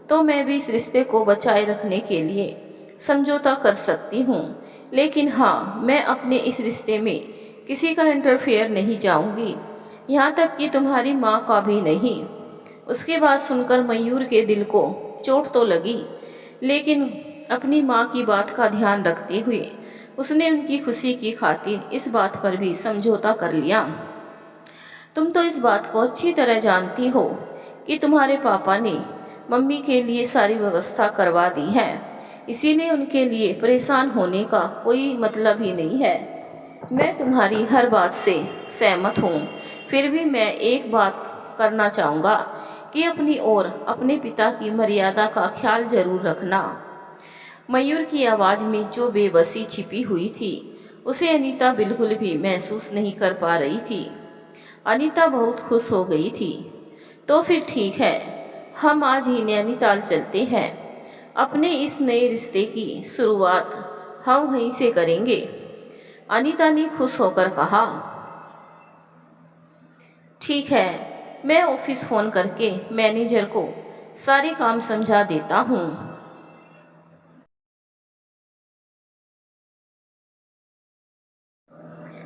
तो मैं भी इस रिश्ते को बचाए रखने के लिए समझौता कर सकती हूँ। लेकिन हाँ, मैं अपने इस रिश्ते में किसी का इंटरफेयर नहीं चाहूँगी, यहाँ तक कि तुम्हारी माँ का भी नहीं। उसकी बात सुनकर मयूर के दिल को चोट तो लगी, लेकिन अपनी माँ की बात का ध्यान रखते हुए उसने उनकी खुशी की खातिर इस बात पर भी समझौता कर लिया। तुम तो इस बात को अच्छी तरह जानती हो कि तुम्हारे पापा ने मम्मी के लिए सारी व्यवस्था करवा दी है, इसीलिए उनके लिए परेशान होने का कोई मतलब ही नहीं है। मैं तुम्हारी हर बात से सहमत हूँ, फिर भी मैं एक बात करना चाहूँगा कि अपनी और अपने पिता की मर्यादा का ख्याल जरूर रखना। मयूर की आवाज़ में जो बेबसी छिपी हुई थी उसे अनीता बिल्कुल भी महसूस नहीं कर पा रही थी। अनीता बहुत खुश हो गई थी। तो फिर ठीक है, हम आज ही नैनीताल चलते हैं। अपने इस नए रिश्ते की शुरुआत हम वहीं से करेंगे। अनीता ने खुश होकर कहा, ठीक है, मैं ऑफिस फ़ोन करके मैनेजर को सारे काम समझा देता हूँ।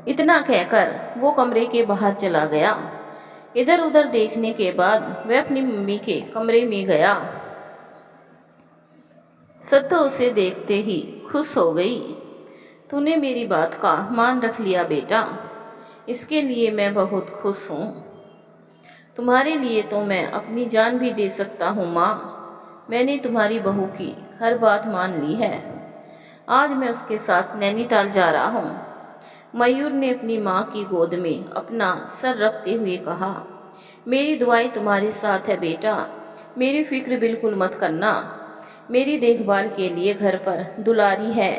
इतना कहकर वो कमरे के बाहर चला गया। इधर उधर देखने के बाद वह अपनी मम्मी के कमरे में गया। सत्तो उसे देखते ही खुश हो गई। तूने मेरी बात का मान रख लिया बेटा, इसके लिए मैं बहुत खुश हूँ। तुम्हारे लिए तो मैं अपनी जान भी दे सकता हूँ माँ। मैंने तुम्हारी बहू की हर बात मान ली है। आज मैं उसके साथ नैनीताल जा रहा हूँ। मयूर ने अपनी माँ की गोद में अपना सर रखते हुए कहा, मेरी दुआएं तुम्हारे साथ है बेटा, मेरी फिक्र बिल्कुल मत करना। मेरी देखभाल के लिए घर पर दुलारी है,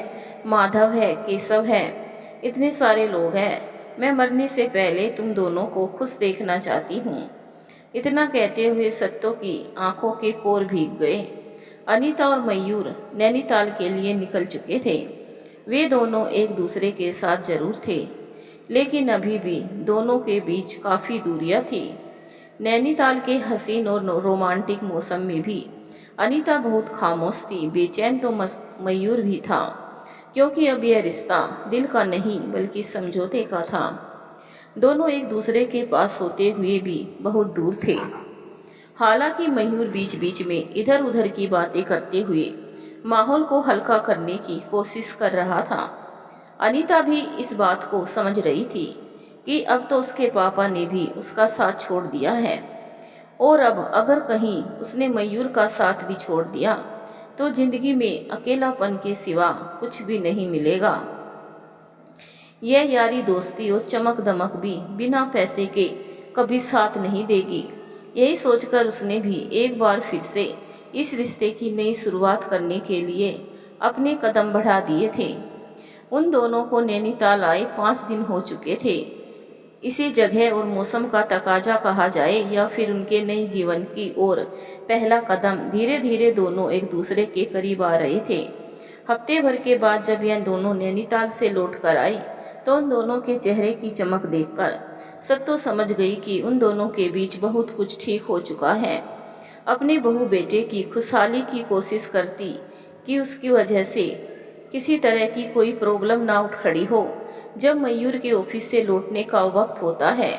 माधव है, केशव है, इतने सारे लोग हैं। मैं मरने से पहले तुम दोनों को खुश देखना चाहती हूँ। इतना कहते हुए सत्तो की आंखों के कोर भीग गए। अनीता और मयूर नैनीताल के लिए निकल चुके थे। वे दोनों एक दूसरे के साथ जरूर थे, लेकिन अभी भी दोनों के बीच काफ़ी दूरियां थी। नैनीताल के हसीन और रोमांटिक मौसम में भी अनीता बहुत खामोश थी। बेचैन तो मयूर भी था, क्योंकि अब यह रिश्ता दिल का नहीं बल्कि समझौते का था। दोनों एक दूसरे के पास होते हुए भी बहुत दूर थे। हालांकि मयूर बीच बीच में इधर उधर की बातें करते हुए माहौल को हल्का करने की कोशिश कर रहा था। अनीता भी इस बात को समझ रही थी कि अब तो उसके पापा ने भी उसका साथ छोड़ दिया है, और अब अगर कहीं उसने मयूर का साथ भी छोड़ दिया तो जिंदगी में अकेलापन के सिवा कुछ भी नहीं मिलेगा। यह यारी दोस्ती और चमक दमक भी बिना पैसे के कभी साथ नहीं देगी। यही सोचकर उसने भी एक बार फिर से इस रिश्ते की नई शुरुआत करने के लिए अपने कदम बढ़ा दिए थे। उन दोनों को नैनीताल आए 5 दिन हो चुके थे। इसी जगह और मौसम का तकाजा कहा जाए या फिर उनके नए जीवन की ओर पहला कदम, धीरे धीरे दोनों एक दूसरे के करीब आ रहे थे। हफ्ते भर के बाद जब यह दोनों नैनीताल से लौट कर आए तो उन दोनों के चेहरे की चमक देखकर सत्तो समझ गई कि उन दोनों के बीच बहुत कुछ ठीक हो चुका है। अपने बहू बेटे की खुशहाली की कोशिश करती कि उसकी वजह से किसी तरह की कोई प्रॉब्लम ना उठ खड़ी हो। जब मयूर के ऑफिस से लौटने का वक्त होता है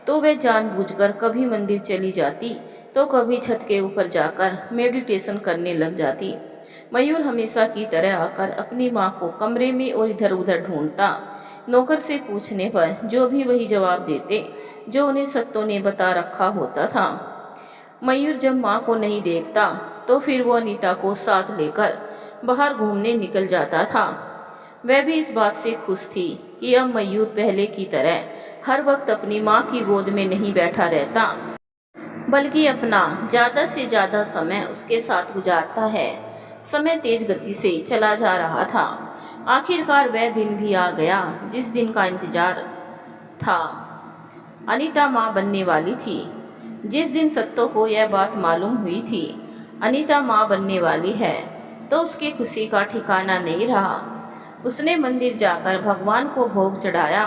तो वह जानबूझकर कभी मंदिर चली जाती तो कभी छत के ऊपर जाकर मेडिटेशन करने लग जाती। मयूर हमेशा की तरह आकर अपनी माँ को कमरे में और इधर उधर ढूंढता। नौकर से पूछने पर जो भी वही जवाब देते जो उन्हें सत्तो ने बता रखा होता था। मयूर जब माँ को नहीं देखता तो फिर वो अनीता को साथ लेकर बाहर घूमने निकल जाता था। वह भी इस बात से खुश थी कि अब मयूर पहले की तरह हर वक्त अपनी माँ की गोद में नहीं बैठा रहता, बल्कि अपना ज़्यादा से ज़्यादा समय उसके साथ गुजारता है। समय तेज गति से चला जा रहा था। आखिरकार वह दिन भी आ गया जिस दिन का इंतजार था। अनीता माँ बनने वाली थी। जिस दिन सत्तो को यह बात मालूम हुई थी अनीता माँ बनने वाली है, तो उसकी खुशी का ठिकाना नहीं रहा। उसने मंदिर जाकर भगवान को भोग चढ़ाया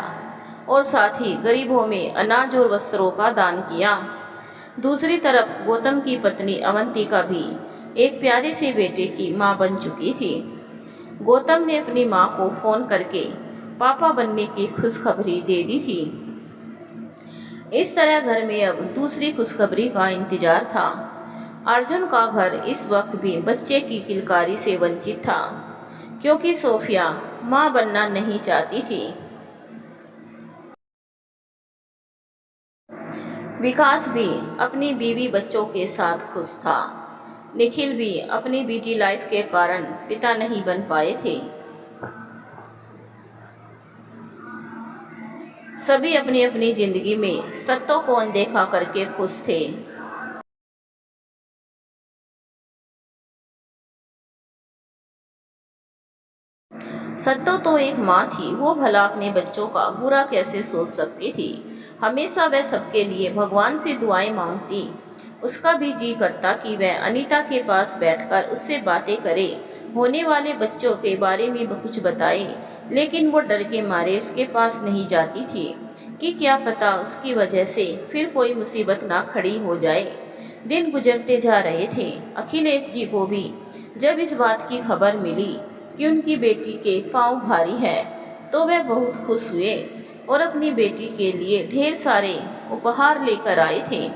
और साथ ही गरीबों में अनाज और वस्त्रों का दान किया। दूसरी तरफ गौतम की पत्नी अवंतिका भी एक प्यारे से बेटे की माँ बन चुकी थी। गौतम ने अपनी माँ को फोन करके पापा बनने की खुशखबरी दे दी थी। इस तरह घर में अब दूसरी खुशखबरी का इंतजार था। अर्जुन का घर इस वक्त भी बच्चे की किलकारी से वंचित था, क्योंकि सोफिया माँ बनना नहीं चाहती थी। विकास भी अपनी बीवी बच्चों के साथ खुश था। निखिल भी अपनी बिजी लाइफ के कारण पिता नहीं बन पाए थे। सभी अपनी अपनी जिंदगी में सत्तों को अनदेखा करके खुश थे। सत्तो तो एक माँ थी, वो भला अपने बच्चों का बुरा कैसे सोच सकती थी। हमेशा वह सबके लिए भगवान से दुआएं मांगती। उसका भी जी करता कि वह अनीता के पास बैठकर उससे बातें करे, होने वाले बच्चों के बारे में कुछ बताए, लेकिन वो डर के मारे उसके पास नहीं जाती थी कि क्या पता उसकी वजह से फिर कोई मुसीबत ना खड़ी हो जाए। दिन गुजरते जा रहे थे। अखिलेश जी को भी जब इस बात की खबर मिली कि उनकी बेटी के पाँव भारी है तो वे बहुत खुश हुए और अपनी बेटी के लिए ढेर सारे उपहार लेकर आए थे।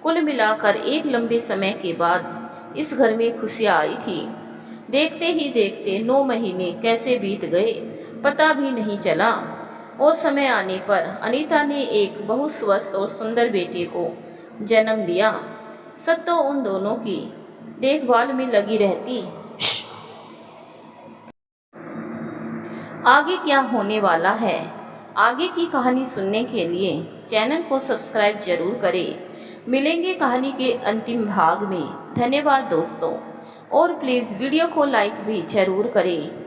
कुल मिलाकर एक लंबे समय के बाद इस घर में खुशियाँ आई थी। देखते ही देखते 9 महीने कैसे बीत गए पता भी नहीं चला और समय आने पर अनीता ने एक बहुत स्वस्थ और सुंदर बेटे को जन्म दिया। सत्तो उन दोनों की देखभाल में लगी रहती। आगे क्या होने वाला है, आगे की कहानी सुनने के लिए चैनल को सब्सक्राइब जरूर करें। मिलेंगे कहानी के अंतिम भाग में। धन्यवाद दोस्तों, और प्लीज़ वीडियो को लाइक भी जरूर करें।